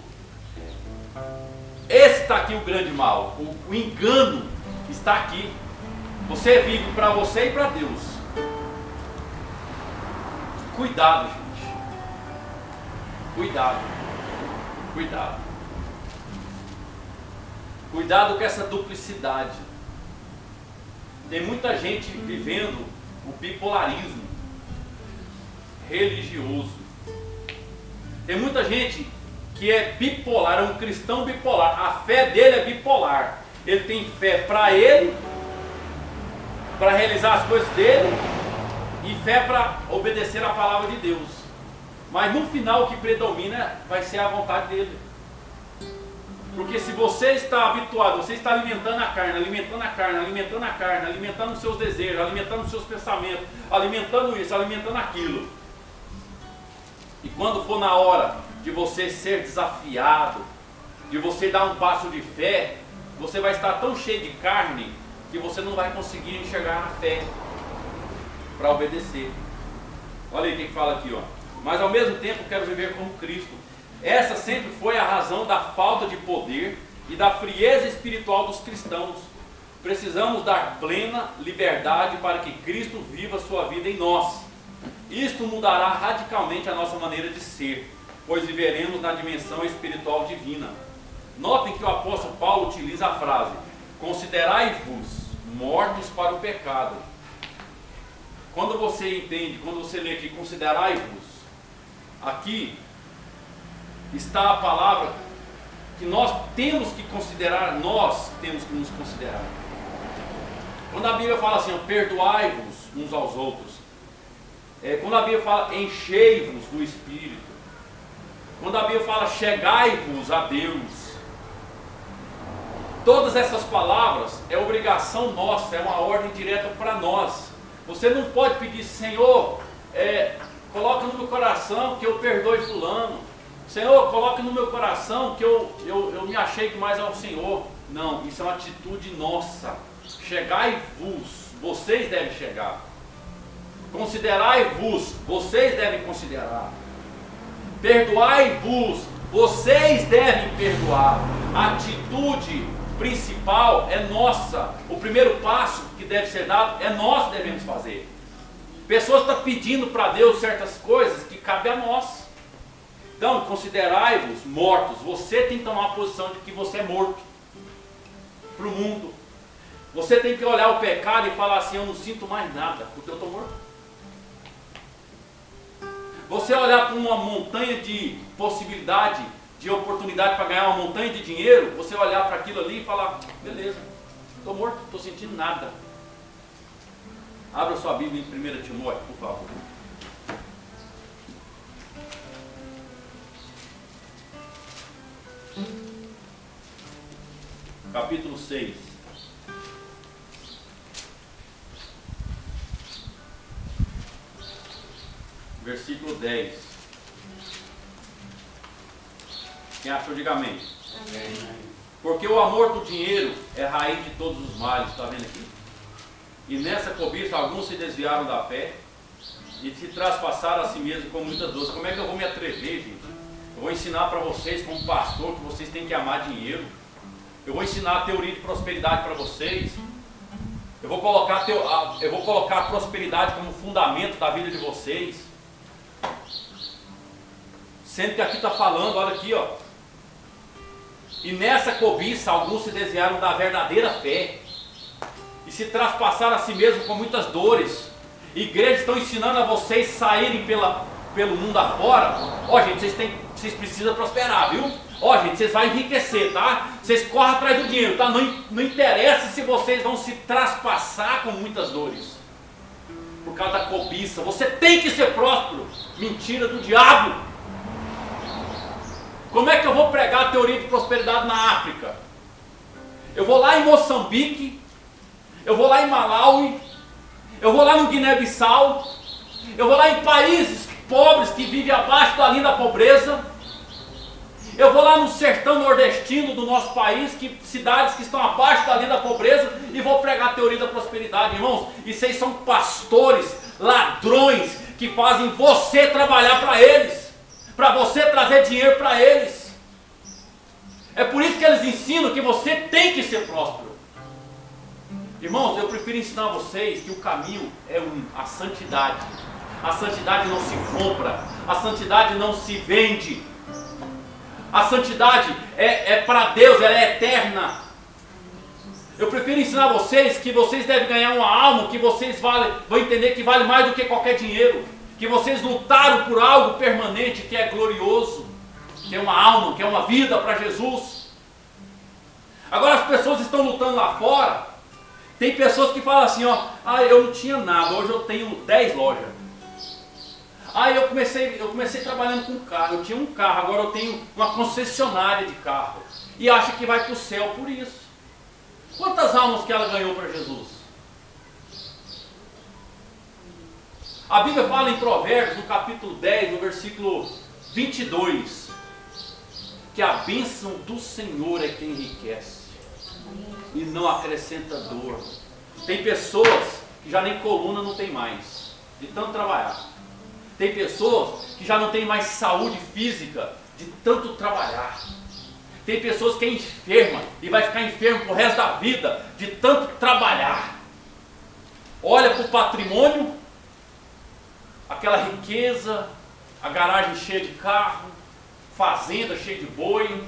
Esse está aqui o grande mal. O engano está aqui. Você vive para você e para Deus. Cuidado, gente. Cuidado. Cuidado. Cuidado com essa duplicidade. Tem muita gente vivendo o bipolarismo religioso. Tem muita gente que é bipolar, é um cristão bipolar. A fé dele é bipolar. Ele tem fé para ele, para realizar as coisas dele, e fé para obedecer a palavra de Deus. Mas no final o que predomina vai ser a vontade dele. Porque se você está habituado, você está alimentando a carne, alimentando a carne, alimentando a carne, alimentando os seus desejos, alimentando os seus pensamentos, alimentando isso, alimentando aquilo. E quando for na hora de você ser desafiado, de você dar um passo de fé, você vai estar tão cheio de carne que você não vai conseguir enxergar a fé para obedecer. Olha aí o que fala aqui, ó. mas ao mesmo tempo quero viver como Cristo. Essa sempre foi a razão da falta de poder e da frieza espiritual dos cristãos. Precisamos dar plena liberdade para que Cristo viva sua vida em nós. Isto mudará radicalmente a nossa maneira de ser, pois viveremos na dimensão espiritual divina. Notem que o apóstolo Paulo utiliza a frase: considerai-vos mortos para o pecado. Quando você entende, quando você lê aqui, considerai-vos, aqui está a palavra que nós temos que considerar, nós temos que nos considerar. Quando a Bíblia fala assim, perdoai-vos uns aos outros, quando a Bíblia fala enchei-vos do Espírito, quando a Bíblia fala chegai-vos a Deus, todas essas palavras é obrigação nossa, é uma ordem direta para nós. Você não pode pedir, Senhor, coloca no meu coração que eu perdoe fulano. Senhor, coloca no meu coração que eu me achegue mais ao Senhor. Não, isso é uma atitude nossa. Chegai-vos, vocês devem chegar. Considerai-vos, vocês devem considerar. Perdoai-vos, vocês devem perdoar. A atitude principal é nossa. O primeiro passo que deve ser dado é nós que devemos fazer. Pessoas estão pedindo para Deus certas coisas que cabe a nós. Então, considerai-vos mortos. Você tem que tomar a posição de que você é morto para o mundo. Você tem que olhar o pecado e falar assim, eu não sinto mais nada, porque eu estou morto. Você olhar para uma montanha de possibilidade, de oportunidade para ganhar uma montanha de dinheiro, você olhar para aquilo ali e falar, beleza, estou morto, não estou sentindo nada. Abra sua Bíblia em 1 Timóteo, por favor. Capítulo 6. Versículo 10. Quem achou, diga amém. Amém. Porque o amor do dinheiro é raiz de todos os males, está vendo aqui? E nessa cobiça alguns se desviaram da fé e se traspassaram a si mesmos com muitas dores. Como é que eu vou me atrever, gente? Eu vou ensinar para vocês, como pastor, que vocês têm que amar dinheiro. Eu vou ensinar a teoria de prosperidade para vocês. Eu vou colocar a prosperidade como fundamento da vida de vocês. Sendo que aqui está falando, olha aqui, ó. E nessa cobiça alguns se desviaram da verdadeira fé e se traspassaram a si mesmos com muitas dores. Igrejas estão ensinando a vocês saírem pelo mundo afora. Ó, gente, vocês precisam prosperar, viu? Ó, gente, vocês vão enriquecer, tá? Vocês correm atrás do dinheiro, tá? Não interessa se vocês vão se traspassar com muitas dores por causa da cobiça. Você tem que ser próspero. Mentira do diabo. Como é que eu vou pregar a teoria de prosperidade na África? Eu vou lá em Moçambique, eu vou lá em Malawi, eu vou lá no Guiné-Bissau, eu vou lá em países pobres que vivem abaixo da linha da pobreza, eu vou lá no sertão nordestino do nosso país, cidades que estão abaixo da linha da pobreza, e vou pregar a teoria da prosperidade, irmãos. E vocês são pastores, ladrões, que fazem você trabalhar para eles, para você trazer dinheiro para eles. É por isso que eles ensinam que você tem que ser próspero. Irmãos, eu prefiro ensinar a vocês que o caminho é a santidade. A santidade não se compra, a santidade não se vende. A santidade é para Deus, ela é eterna. Eu prefiro ensinar a vocês que vocês devem ganhar uma alma, que vocês vão entender que vale mais do que qualquer dinheiro. Que vocês lutaram por algo permanente, que é glorioso, que é uma alma, que é uma vida para Jesus. Agora as pessoas estão lutando lá fora. Tem pessoas que falam assim, ó, eu não tinha nada, hoje eu tenho 10 lojas. Eu comecei trabalhando com carro, eu tinha um carro, agora eu tenho uma concessionária de carro. E acha que vai para o céu por isso. Quantas almas que ela ganhou para Jesus? A Bíblia fala em Provérbios, no capítulo 10, no versículo 22, que a bênção do Senhor é quem enriquece e não acrescenta dor. Tem pessoas que já nem coluna não tem mais, de tanto trabalhar. Tem pessoas que já não têm mais saúde física de tanto trabalhar. Tem pessoas que é enferma e vai ficar enfermo pro resto da vida de tanto trabalhar. Olha para o patrimônio, aquela riqueza, a garagem cheia de carro, fazenda cheia de boi,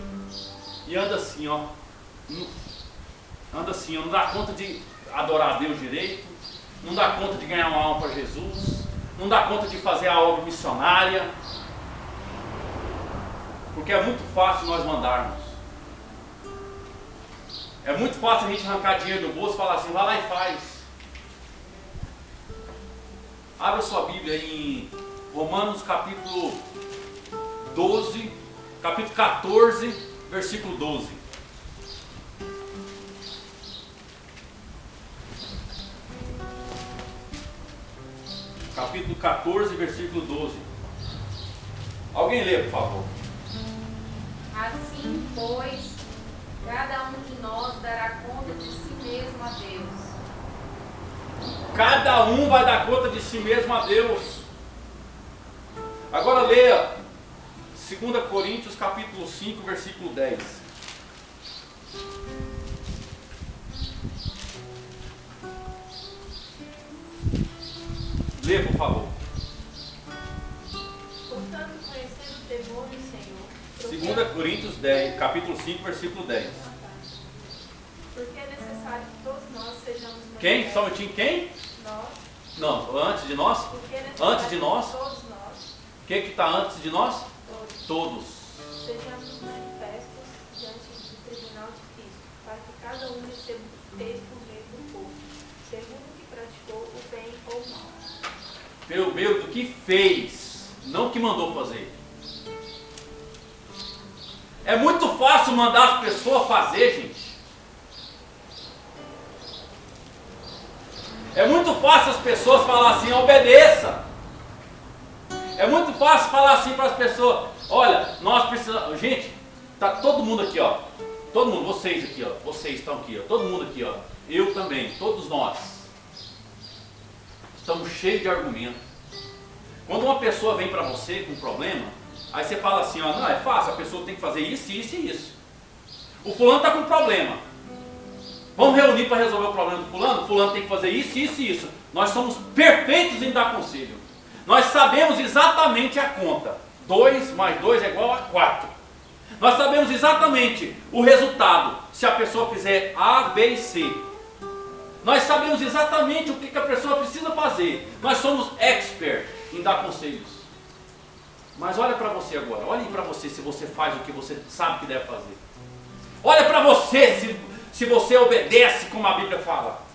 e anda assim, ó. Anda assim, ó, não dá conta de adorar a Deus direito, não dá conta de ganhar uma alma para Jesus, não dá conta de fazer a obra missionária, porque é muito fácil nós mandarmos. É muito fácil a gente arrancar dinheiro do bolso e falar assim, vai lá e faz. Abra sua Bíblia em Romanos capítulo 12, capítulo 14, versículo 12. Capítulo 14, versículo 12. Alguém lê, por favor. Assim, pois, cada um de nós dará conta de si mesmo a Deus. Cada um vai dar conta de si mesmo a Deus. Agora leia 2 Coríntios capítulo 5, versículo 10. Lê, por favor. Portanto, conhecendo o temor do Senhor, 2 Coríntios 10, capítulo 5, versículo 10. porque é necessário que todos nós sejamos Quem? Só um minutinho, quem? nós, Não, antes de nós? porque é necessário Antes de nós? que todos nós, Quem que está antes de nós? todos, Todos. sejamos manifestos diante do tribunal de Cristo, para que cada um receba o texto por meio do povo, segundo o que praticou o bem ou o mal. Pelo meio do que fez, não que mandou fazer. É muito fácil mandar as pessoas fazer, gente. É muito fácil as pessoas falar assim, obedeça. É muito fácil falar assim para as pessoas, olha, nós precisamos, gente, tá todo mundo aqui, ó. Todo mundo, vocês aqui, ó. Vocês estão aqui, ó. Todo mundo aqui, ó. Eu também, todos nós. Estamos cheios de argumento. Quando uma pessoa vem para você com um problema, aí você fala assim, ó, não, é fácil, a pessoa tem que fazer isso, isso e isso. O fulano está com um problema. Vamos reunir para resolver o problema do fulano? O fulano tem que fazer isso, isso e isso. Nós somos perfeitos em dar conselho. Nós sabemos exatamente a conta. 2 mais 2 é igual a 4. Nós sabemos exatamente o resultado se a pessoa fizer A, B e C. Nós sabemos exatamente o que a pessoa precisa fazer. Nós somos expert em dar conselhos. Mas olha para você agora. Olhe para você se você faz o que você sabe que deve fazer. Olha para você se você obedece como a Bíblia fala.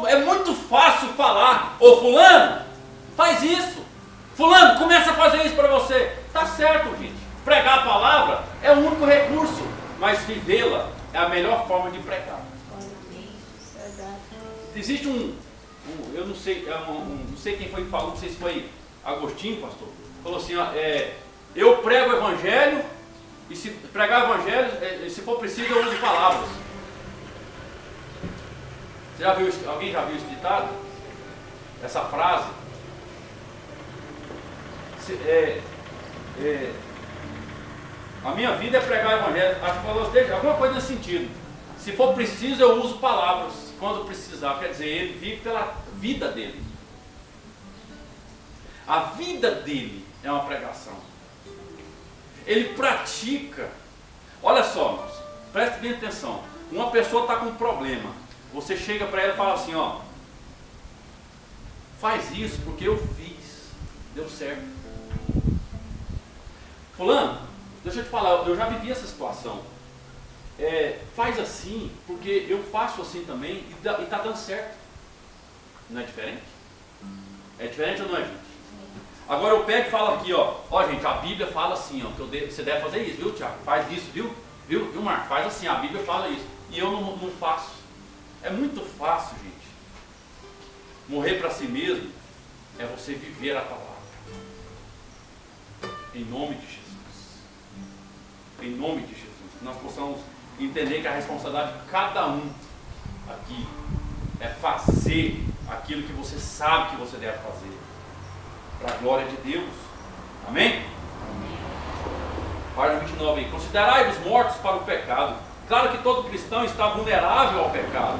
É muito fácil falar, ô fulano, faz isso. Fulano, começa a fazer isso para você. Tá certo, gente. Pregar a palavra é o único recurso, mas vivê-la é a melhor forma de pregar. Existe eu não sei, não sei quem foi que falou, não sei se foi Agostinho, pastor. Falou assim, ó, eu prego o evangelho, e se pregar o evangelho, se for preciso eu uso palavras. Você já viu, alguém já viu esse ditado? Essa frase? A minha vida é pregar o evangelho. Acho que falou alguma coisa nesse sentido. Se for preciso eu uso palavras quando precisar. Quer dizer, ele vive pela vida dele. A vida dele é uma pregação. Ele pratica. Olha só, irmãos, preste bem atenção. Uma pessoa está com um problema. Você chega para ela e fala assim, ó, faz isso porque eu fiz, deu certo. Fulano, deixa eu te falar, eu já vivi essa situação. Faz assim porque eu faço assim também e está dando certo. Não é diferente? É diferente ou não é, gente? Agora eu pego e falo aqui, ó, gente, a Bíblia fala assim, ó, que você deve fazer isso, viu, Tiago? Faz isso, viu, Marco? Faz assim, a Bíblia fala isso. E eu não faço. É muito fácil, gente. Morrer para si mesmo é você viver a palavra. Em nome de Jesus. Em nome de Jesus. Que nós possamos entender que a responsabilidade de cada um aqui é fazer aquilo que você sabe que você deve fazer, para a glória de Deus. Amém? Página 29 aí. Considerai-vos mortos para o pecado. Claro que todo cristão está vulnerável ao pecado.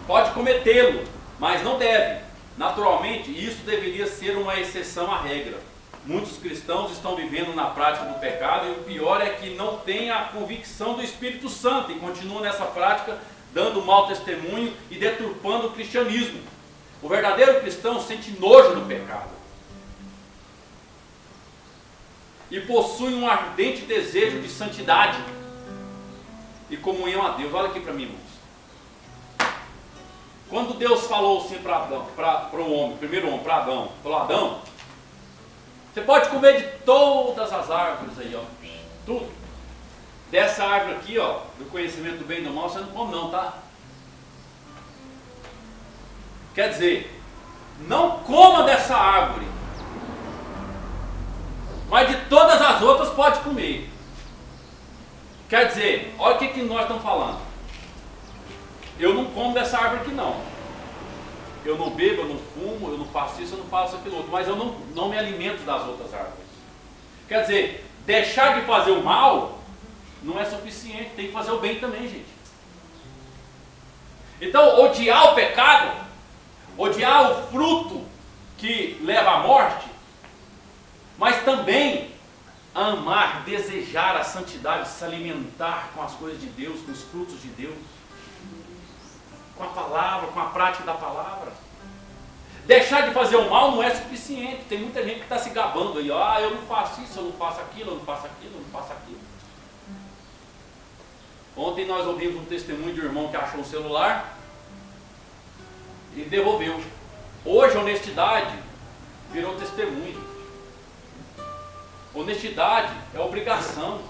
Pode cometê-lo, mas não deve. Naturalmente, isso deveria ser uma exceção à regra. Muitos cristãos estão vivendo na prática do pecado e o pior é que não têm a convicção do Espírito Santo e continuam nessa prática dando mau testemunho e deturpando o cristianismo. O verdadeiro cristão sente nojo do pecado e possui um ardente desejo de santidade e comunhão a Deus. Olha aqui para mim, irmãos. Quando Deus falou assim para o homem, primeiro homem, para Adão, falou: Adão, você pode comer de todas as árvores aí, ó, tudo. Dessa árvore aqui, ó, do conhecimento do bem e do mal, você não come não, tá? Quer dizer, não coma dessa árvore, mas de todas as outras pode comer. Quer dizer, olha o que nós estamos falando. Eu não como dessa árvore aqui não. Eu não bebo, eu não fumo, eu não faço isso, eu não faço aquilo outro, mas eu não me alimento das outras árvores. Quer dizer, deixar de fazer o mal não é suficiente, tem que fazer o bem também, gente. Então, odiar o pecado, odiar o fruto que leva à morte, mas também amar, desejar a santidade, se alimentar com as coisas de Deus, com os frutos de Deus, com a palavra, com a prática da palavra. Deixar de fazer o mal não é suficiente. Tem muita gente que está se gabando aí, eu não faço isso, eu não faço aquilo, eu não faço aquilo, eu não faço aquilo. Ontem nós ouvimos um testemunho de um irmão que achou um celular e devolveu. Hoje a honestidade virou testemunho. Honestidade é obrigação.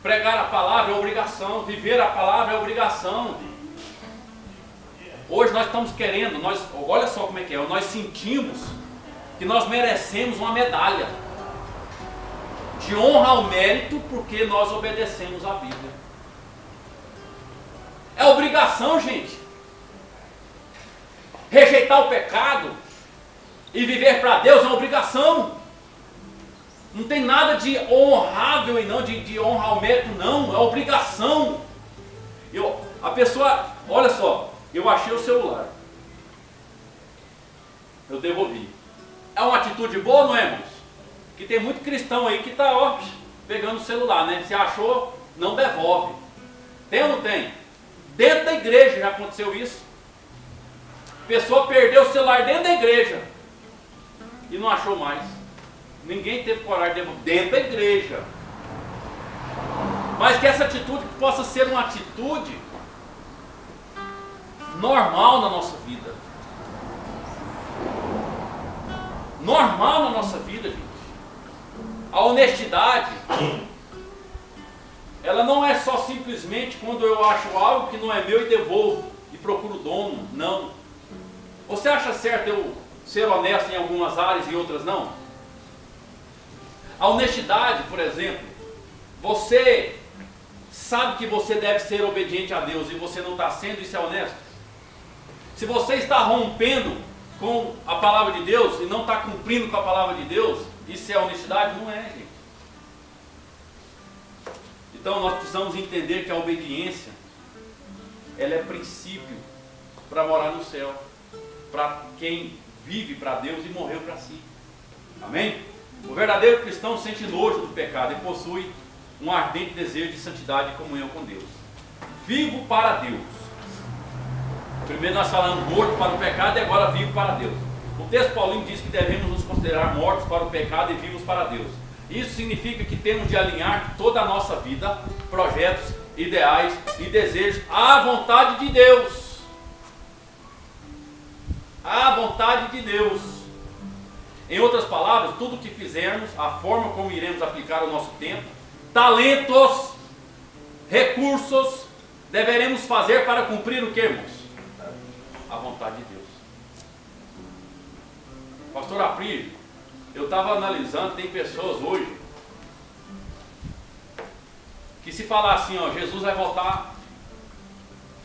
Pregar a palavra é obrigação. Viver a palavra é obrigação. Hoje nós estamos querendo, olha só como é que é, nós sentimos que nós merecemos uma medalha de honra ao mérito porque nós obedecemos a Bíblia. É obrigação, gente. Rejeitar o pecado e viver para Deus é uma obrigação. Não tem nada de honrável e não de honra ao mérito, não. É obrigação. A pessoa, olha só, eu achei o celular. Eu devolvi. É uma atitude boa, não é, irmãos? Que tem muito cristão aí que está pegando o celular, né? Se achou, não devolve. Tem ou não tem? Dentro da igreja já aconteceu isso. A pessoa perdeu o celular dentro da igreja e não achou mais. Ninguém teve coragem de devolver dentro da igreja. Mas que essa atitude possa ser uma atitude normal na nossa vida. Normal na nossa vida, gente. A honestidade, ela não é só simplesmente quando eu acho algo que não é meu e devolvo e procuro o dono. Não. Você acha certo eu ser honesto em algumas áreas e em outras não? A honestidade, por exemplo, você sabe que você deve ser obediente a Deus e você não está sendo, isso é honesto? Se você está rompendo com a palavra de Deus e não está cumprindo com a palavra de Deus, isso é honestidade? Não é, gente. Então nós precisamos entender que a obediência, ela é princípio para morar no céu, para quem vive para Deus e morreu para si. Amém? O verdadeiro cristão sente nojo do pecado e possui um ardente desejo de santidade e comunhão com Deus. Vivo para Deus. Primeiro nós falamos morto para o pecado e agora vivo para Deus. O texto paulino diz que devemos nos considerar mortos para o pecado e vivos para Deus. Isso significa que temos de alinhar toda a nossa vida, projetos, ideais e desejos à vontade de Deus. À vontade de Deus. Em outras palavras, tudo o que fizermos, a forma como iremos aplicar o nosso tempo, talentos, recursos, deveremos fazer para cumprir o que, irmãos? A vontade de Deus. Pastor Aprílio, eu estava analisando, tem pessoas hoje que se falar assim, Jesus vai voltar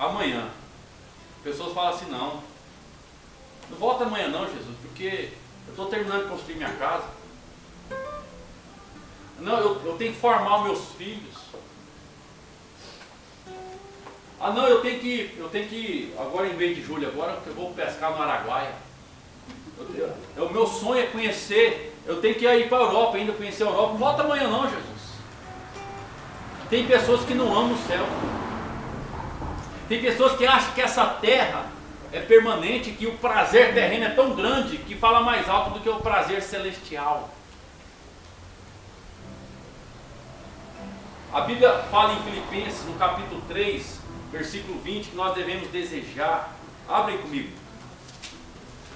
amanhã. Pessoas falam assim, não volta amanhã não, Jesus, porque eu estou terminando de construir minha casa. Não, eu tenho que formar os meus filhos. Ah não, eu tenho que agora em vez de julho, agora eu vou pescar no Araguaia. O meu sonho é conhecer, eu tenho que ir para a Europa, ainda conhecer a Europa. Não volta amanhã não, Jesus. Tem pessoas que não amam o céu. Tem pessoas que acham que essa terra é permanente, que o prazer terreno é tão grande que fala mais alto do que o prazer celestial. A Bíblia fala em Filipenses, no capítulo 3, versículo 20, que nós devemos desejar. Abre aí comigo.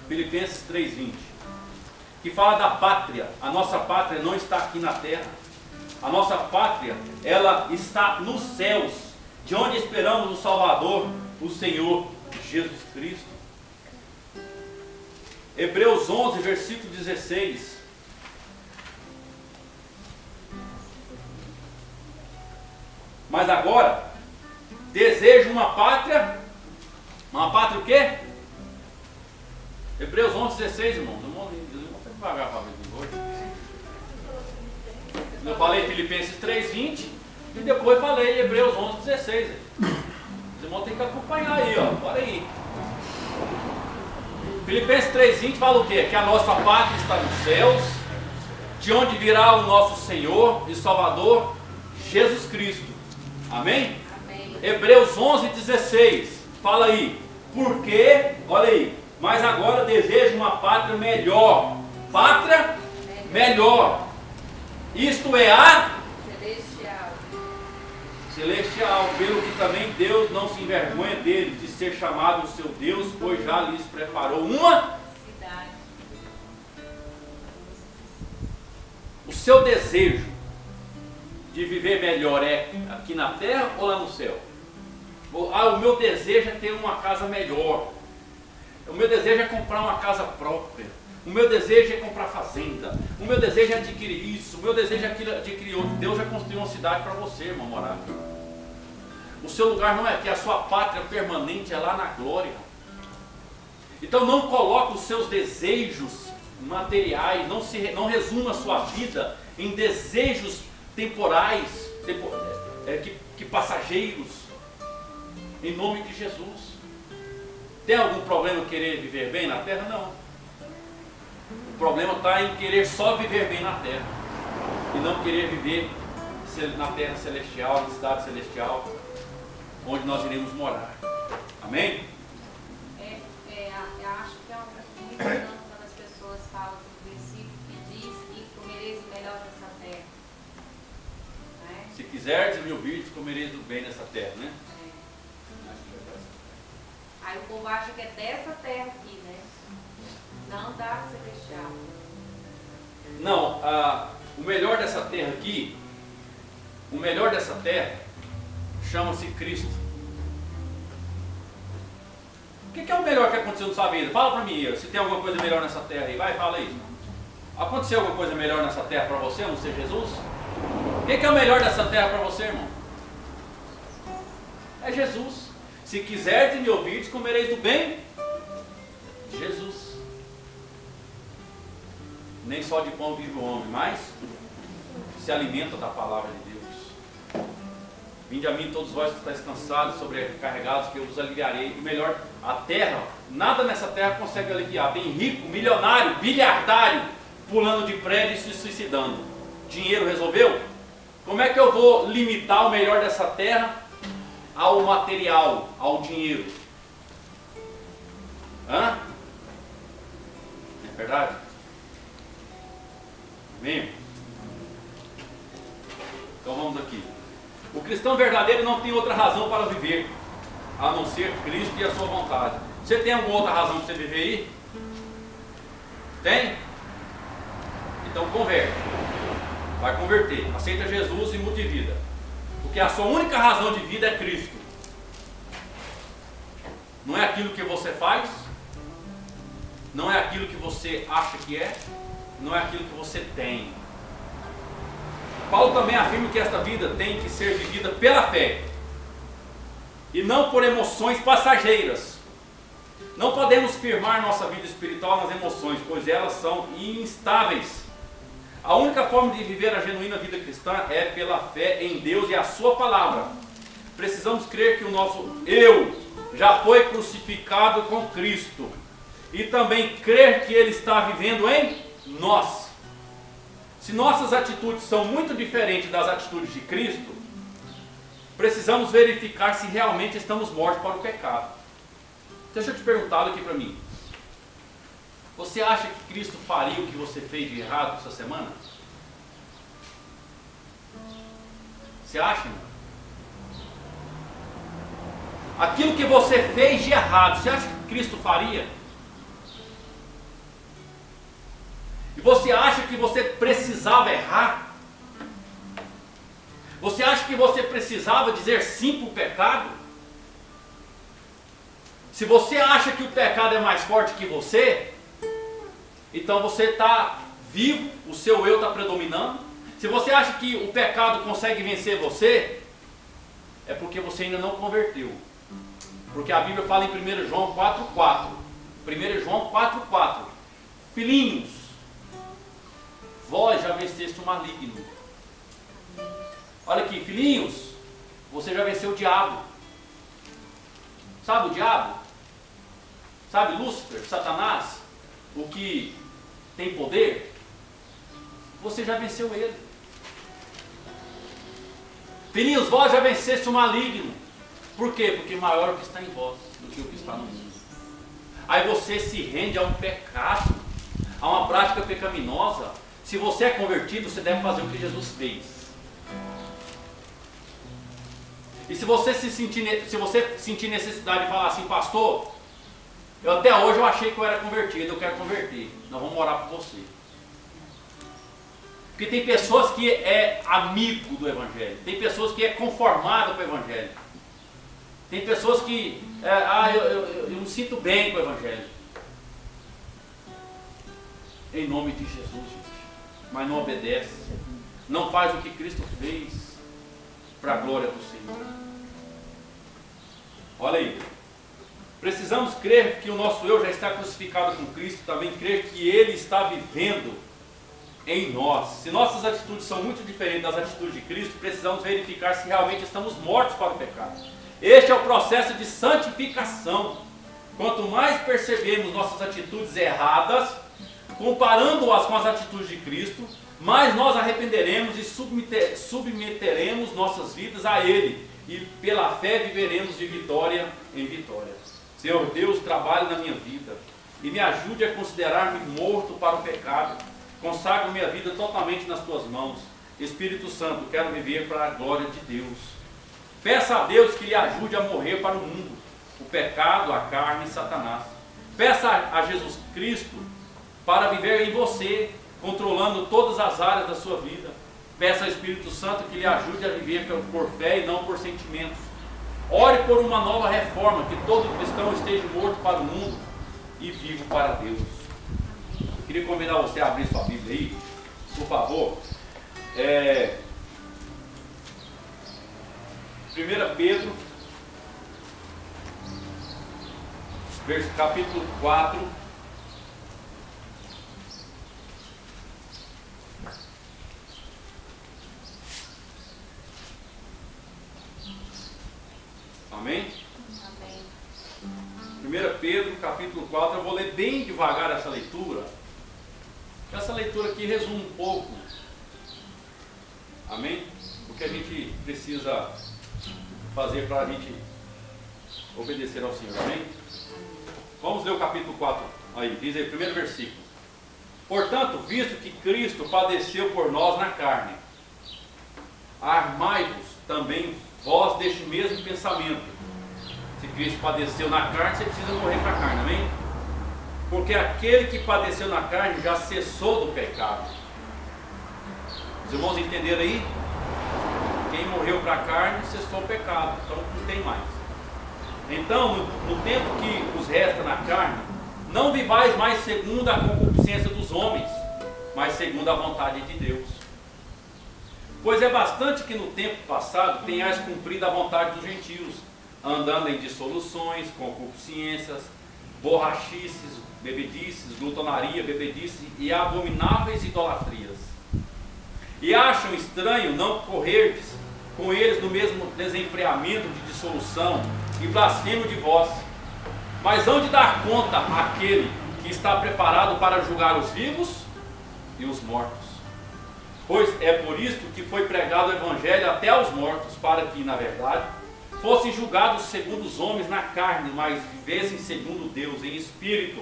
Filipenses 3:20, que fala da pátria. A nossa pátria não está aqui na terra. A nossa pátria, ela está nos céus, de onde esperamos o Salvador, o Senhor Jesus Cristo. Hebreus 11, versículo 16. Mas agora, desejo uma pátria o quê? Hebreus 11, 16, irmãos. Vamos devagar para ver hoje. Eu falei Filipenses 3:20 e depois falei Hebreus 11, 16. Os irmãos têm que acompanhar aí, ó. Bora aí. Filipenses 3:20 fala o quê? Que a nossa pátria está nos céus, de onde virá o nosso Senhor e Salvador, Jesus Cristo. Amém? Amém. Hebreus 11, 16. Fala aí. Porque, olha aí, mas agora desejo uma pátria melhor. Pátria melhor. Isto é a celestial, pelo que também Deus não se envergonha dele, de ser chamado o seu Deus, pois já lhes preparou uma cidade. O seu desejo de viver melhor é aqui na terra ou lá no céu? O meu desejo é ter uma casa melhor. O meu desejo é comprar uma casa própria. O meu desejo é comprar fazenda. O meu desejo é adquirir isso. O meu desejo é adquirir outro. Deus já construiu uma cidade para você, irmão, morar. O seu lugar não é aqui, a sua pátria permanente é lá na glória. Então não coloque os seus desejos materiais, não resuma a sua vida em desejos temporais, que passageiros, em nome de Jesus. Tem algum problema em querer viver bem na terra? Não. O problema está em querer só viver bem na terra e não querer viver na terra celestial, na cidade celestial, onde nós iremos morar. Amém? Eu acho que é muito importante quando as pessoas falam do versículo que diz que comereis o melhor dessa terra. Né? Se quiserdes me ouvir, comereis do bem nessa terra, né? Aí o povo acha que é dessa terra aqui, né? Não da celestial. Não, o melhor dessa terra aqui, o melhor dessa terra chama-se Cristo. O que é o melhor que aconteceu na sua vida? Fala para mim, se tem alguma coisa melhor nessa terra aí, vai, fala aí. Aconteceu alguma coisa melhor nessa terra para você, a não ser Jesus? O que é o melhor dessa terra para você, irmão? É Jesus. Se quiserdes me ouvir, comereis do bem de Jesus. Nem só de pão vive o homem, mas se alimenta da palavra de Deus. Vinde a mim todos vós que estáis cansados, sobrecarregados, que eu vos aliviarei. E melhor, a terra, nada nessa terra consegue aliviar. Bem rico, milionário, bilhardário, pulando de prédio e se suicidando. Dinheiro resolveu? Como é que eu vou limitar o melhor dessa terra ao material, ao dinheiro? Hã? É verdade? Amém? Então vamos aqui. O cristão verdadeiro não tem outra razão para viver, a não ser Cristo e a sua vontade. Você tem alguma outra razão para você viver aí? Tem? Então converte. Vai converter. Aceita Jesus e mude de vida. Porque a sua única razão de vida é Cristo. Não é aquilo que você faz, não é aquilo que você acha que é, não é aquilo que você tem. Paulo também afirma que esta vida tem que ser vivida pela fé. e não por emoções passageiras. Não podemos firmar nossa vida espiritual nas emoções, pois elas são instáveis. A única forma de viver a genuína vida cristã é pela fé em Deus e a sua palavra. Precisamos crer que o nosso eu já foi crucificado com Cristo e também crer que Ele está vivendo em nós. Se nossas atitudes são muito diferentes das atitudes de Cristo, precisamos verificar se realmente estamos mortos para o pecado. Deixa eu te perguntar aqui para mim. Você acha que Cristo faria o que você fez de errado essa semana? Você acha, irmão? Aquilo que você fez de errado, você acha que Cristo faria? E você acha que você precisava errar? Você acha que você precisava dizer sim para o pecado? Se você acha que o pecado é mais forte que você, então você está vivo, o seu eu está predominando. Se você acha que o pecado consegue vencer você, é porque você ainda não converteu. Porque a Bíblia fala em 1 João 4,4. 1 João 4,4. Filhinhos, vós já venceste o maligno. Olha aqui, filhinhos, você já venceu o diabo. Sabe o diabo? Sabe Lúcifer, Satanás, o que tem poder? Você já venceu ele. Filhinhos, vós já venceste o maligno. Por quê? Porque maior é o que está em vós do que o que está no mundo. Aí você se rende a um pecado, a uma prática pecaminosa. Se você é convertido, você deve fazer o que Jesus fez. E se você sentir necessidade de falar assim, pastor, até hoje eu achei que eu era convertido, eu quero converter. Nós vamos orar por você. Porque tem pessoas que é amigo do Evangelho, tem pessoas que é conformado com o Evangelho, tem pessoas que eu me sinto bem com o Evangelho. Em nome de Jesus, gente. Mas não obedece, não faz o que Cristo fez para a glória do Senhor. Olha aí. Precisamos crer que o nosso eu já está crucificado com Cristo, também crer que Ele está vivendo em nós. Se nossas atitudes são muito diferentes das atitudes de Cristo, precisamos verificar se realmente estamos mortos para o pecado. Este é o processo de santificação. Quanto mais percebemos nossas atitudes erradas, comparando-as com as atitudes de Cristo, mais nós arrependeremos e submeteremos nossas vidas a Ele, e pela fé viveremos de vitória em vitória. Senhor Deus, trabalhe na minha vida e me ajude a considerar-me morto para o pecado. Consagro minha vida totalmente nas tuas mãos. Espírito Santo, quero viver para a glória de Deus. Peça a Deus que lhe ajude a morrer para o mundo, o pecado, a carne e Satanás. Peça a Jesus Cristo para viver em você, controlando todas as áreas da sua vida. Peça ao Espírito Santo que lhe ajude a viver por fé e não por sentimentos. Ore por uma nova reforma, que todo cristão esteja morto para o mundo e vivo para Deus. Queria convidar você a abrir sua Bíblia aí, por favor. 1 Pedro, capítulo 4. Amém? Amém. 1 Pedro, capítulo 4, eu vou ler bem devagar essa leitura. Essa leitura aqui resume um pouco, amém? O que a gente precisa fazer para a gente obedecer ao Senhor, amém? Vamos ler o capítulo 4 aí, diz aí, primeiro versículo. Portanto, visto que Cristo padeceu por nós na carne, armai-vos também vós deste mesmo pensamento. Se Cristo padeceu na carne, você precisa morrer para a carne, amém? Porque aquele que padeceu na carne já cessou do pecado. Os irmãos entenderam aí? Quem morreu para a carne cessou o pecado, então não tem mais. Então, no tempo que vos resta na carne, não vivais mais segundo a concupiscência dos homens, mas segundo a vontade de Deus. Pois é bastante que no tempo passado tenhais cumprido a vontade dos gentios, andando em dissoluções, concupiscências, borrachices, bebedices, glutonaria, bebedice e abomináveis idolatrias. E acham estranho não correrdes com eles no mesmo desenfreamento de dissolução e blasfemo de vós. Mas hão de dar conta àquele que está preparado para julgar os vivos e os mortos. Pois é por isto que foi pregado o Evangelho até aos mortos, para que, na verdade, fossem julgados segundo os homens na carne, mas vivessem segundo Deus em espírito.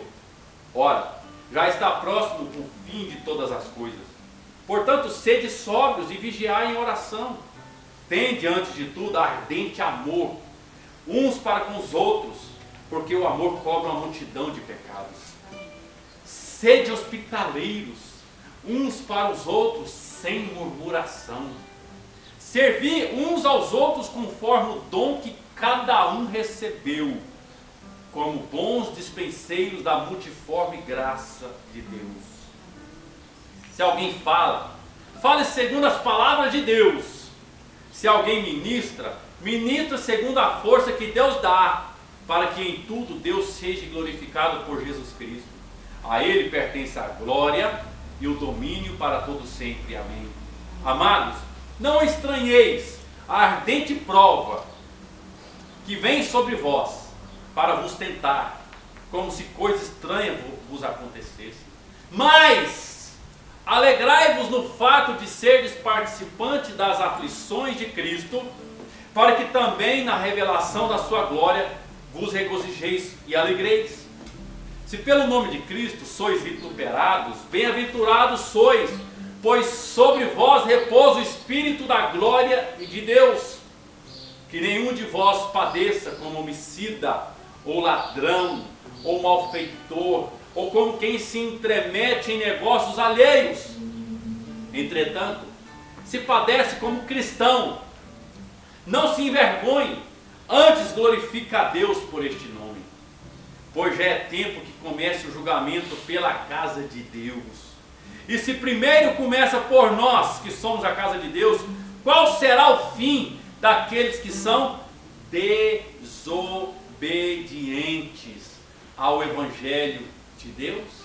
Ora, já está próximo o fim de todas as coisas. Portanto, sede sóbrios e vigiai em oração. Tende, antes de tudo, ardente amor, uns para com os outros, porque o amor cobre uma multidão de pecados. Sede hospitaleiros, uns para os outros, sem murmuração. Servi uns aos outros conforme o dom que cada um recebeu, como bons dispenseiros da multiforme graça de Deus. Se alguém fala, fale segundo as palavras de Deus. Se alguém ministra, ministra segundo a força que Deus dá, para que em tudo Deus seja glorificado por Jesus Cristo. A Ele pertence a glória e o domínio para todo sempre. Amém. Amados, não estranheis a ardente prova que vem sobre vós, para vos tentar, como se coisa estranha vos acontecesse. Mas alegrai-vos no fato de serdes participantes das aflições de Cristo, para que também na revelação da sua glória vos regozijeis e alegreis. Se pelo nome de Cristo sois vituperados, bem-aventurados sois, pois sobre vós repousa o Espírito da glória e de Deus. Que nenhum de vós padeça como homicida, ou ladrão, ou malfeitor, ou como quem se entremete em negócios alheios. Entretanto, se padece como cristão, não se envergonhe, antes glorifique a Deus por este nome. Pois já é tempo que comece o julgamento pela casa de Deus. E se primeiro começa por nós, que somos a casa de Deus, qual será o fim daqueles que são desobedientes ao Evangelho de Deus?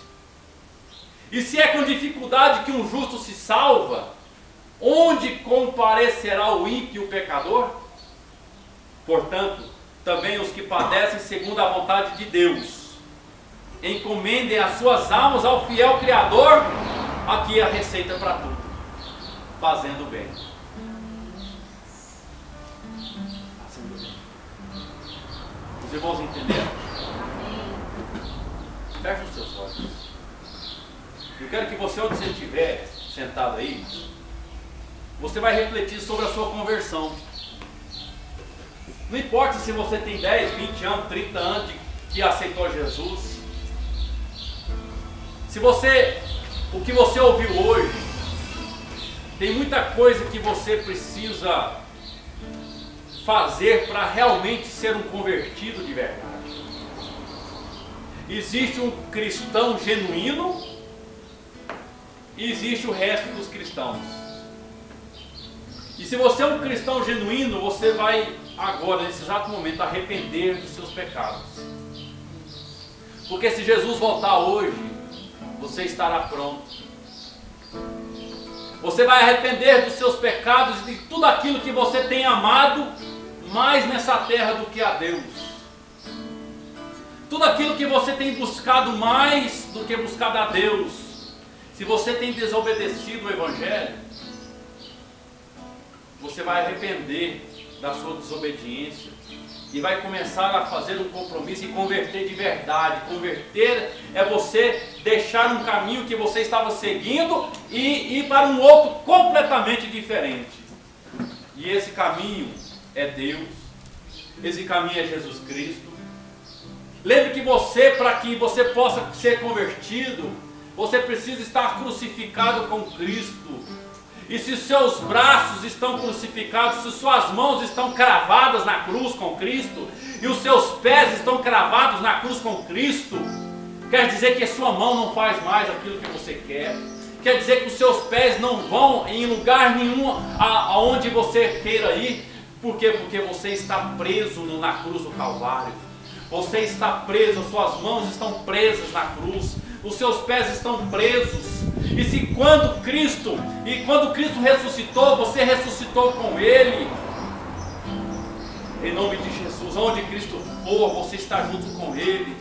E se é com dificuldade que um justo se salva, onde comparecerá o ímpio e o pecador? Portanto, também os que padecem segundo a vontade de Deus, encomendem as suas almas ao fiel Criador, aqui a receita para tudo, fazendo o bem. Fazendo o bem. Os irmãos entenderam? Feche os seus olhos. Eu quero que você, onde você estiver sentado aí, você vai refletir sobre a sua conversão. Não importa se você tem 10, 20 anos, 30 anos que aceitou Jesus. Se você, o que você ouviu hoje, tem muita coisa que você precisa fazer para realmente ser um convertido de verdade. Existe um cristão genuíno e existe o resto dos cristãos. E se você é um cristão genuíno, você vai agora, nesse exato momento, arrepender dos seus pecados. Porque se Jesus voltar hoje, você estará pronto. Você vai arrepender dos seus pecados e de tudo aquilo que você tem amado mais nessa terra do que a Deus. Tudo aquilo que você tem buscado mais do que buscado a Deus. Se você tem desobedecido o Evangelho, você vai arrepender da sua desobediência e vai começar a fazer um compromisso e converter de verdade. Converter é você deixar um caminho que você estava seguindo e ir para um outro completamente diferente. E esse caminho é Deus. Esse caminho é Jesus Cristo. Lembre que você, para que você possa ser convertido, você precisa estar crucificado com Cristo. E se seus braços estão crucificados, se suas mãos estão cravadas na cruz com Cristo, e os seus pés estão cravados na cruz com Cristo, quer dizer que a sua mão não faz mais aquilo que você quer. Quer dizer que os seus pés não vão em lugar nenhum aonde você queira ir. Por quê? Porque você está preso na cruz do Calvário. Você está preso, suas mãos estão presas na cruz, os seus pés estão presos. E se quando Cristo ressuscitou, você ressuscitou com Ele. Em nome de Jesus, onde Cristo for, você está junto com Ele.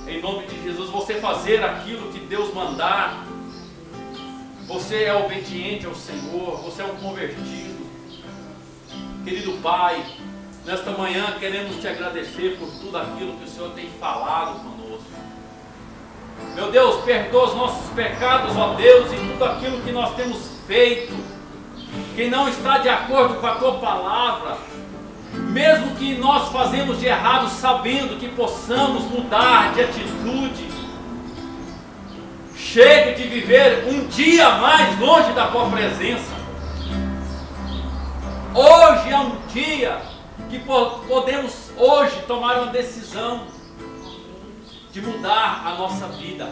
Em nome de Jesus, você fazer aquilo que Deus mandar. Você é obediente ao Senhor, você é um convertido. Querido Pai, nesta manhã queremos te agradecer por tudo aquilo que o Senhor tem falado conosco. Meu Deus, perdoa os nossos pecados, ó Deus, e tudo aquilo que nós temos feito, que não está de acordo com a Tua palavra. Mesmo que nós fazemos de errado, sabendo que possamos mudar de atitude. Chega de viver um dia mais longe da Tua presença. Hoje é um dia que podemos hoje tomar uma decisão de mudar a nossa vida,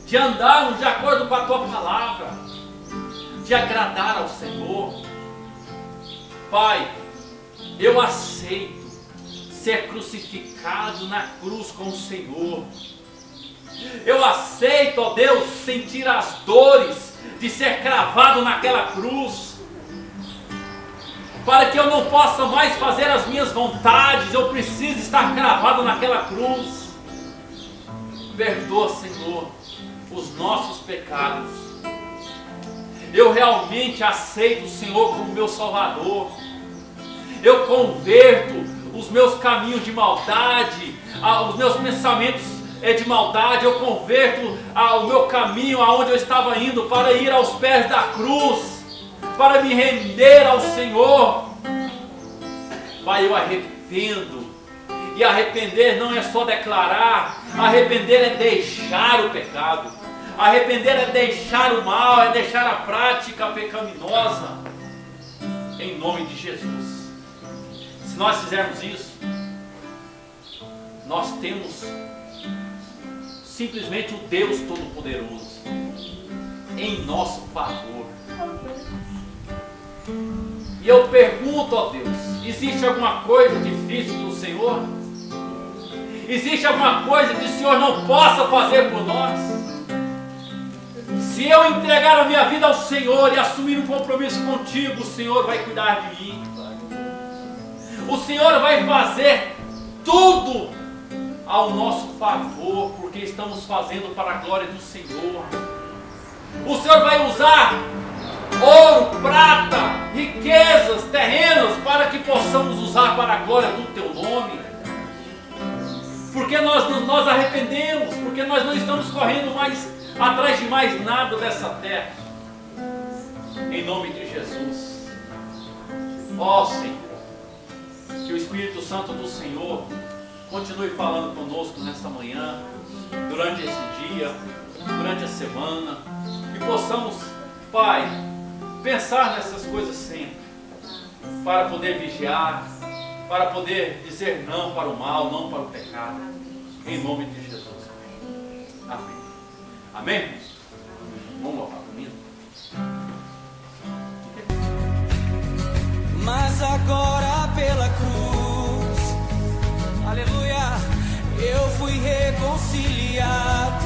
de andarmos de acordo com a Tua palavra, de agradar ao Senhor. Pai, eu aceito ser crucificado na cruz com o Senhor. Eu aceito, ó Deus, sentir as dores de ser cravado naquela cruz. Para que eu não possa mais fazer as minhas vontades, eu preciso estar cravado naquela cruz. Perdoa, Senhor, os nossos pecados. Eu realmente aceito o Senhor como meu Salvador. Eu converto os meus caminhos de maldade, os meus pensamentos de maldade. Eu converto o meu caminho aonde eu estava indo para ir aos pés da cruz, para me render ao Senhor. Pai, eu arrependo. E arrepender não é só declarar, arrepender é deixar o pecado. Arrepender é deixar o mal, é deixar a prática pecaminosa. Em nome de Jesus. Se nós fizermos isso, nós temos simplesmente o Deus Todo-Poderoso em nosso favor. E eu pergunto, ó Deus, existe alguma coisa difícil do Senhor? Existe alguma coisa que o Senhor não possa fazer por nós? Se eu entregar a minha vida ao Senhor e assumir um compromisso contigo, o Senhor vai cuidar de mim. O Senhor vai fazer tudo ao nosso favor, porque estamos fazendo para a glória do Senhor. O Senhor vai usar ouro, prata, riquezas, terrenos, para que possamos usar para a glória do Teu nome. Porque nós arrependemos, porque nós não estamos correndo mais atrás de mais nada dessa terra. Em nome de Jesus. Ó Senhor, que o Espírito Santo do Senhor continue falando conosco nesta manhã, durante esse dia, durante a semana, que possamos, Pai, pensar nessas coisas sempre, para poder vigiar, para poder dizer não para o mal, não para o pecado, em nome de Jesus. Amém. Amém? Vamos louvar comigo? Mas agora pela cruz, aleluia, eu fui reconciliado.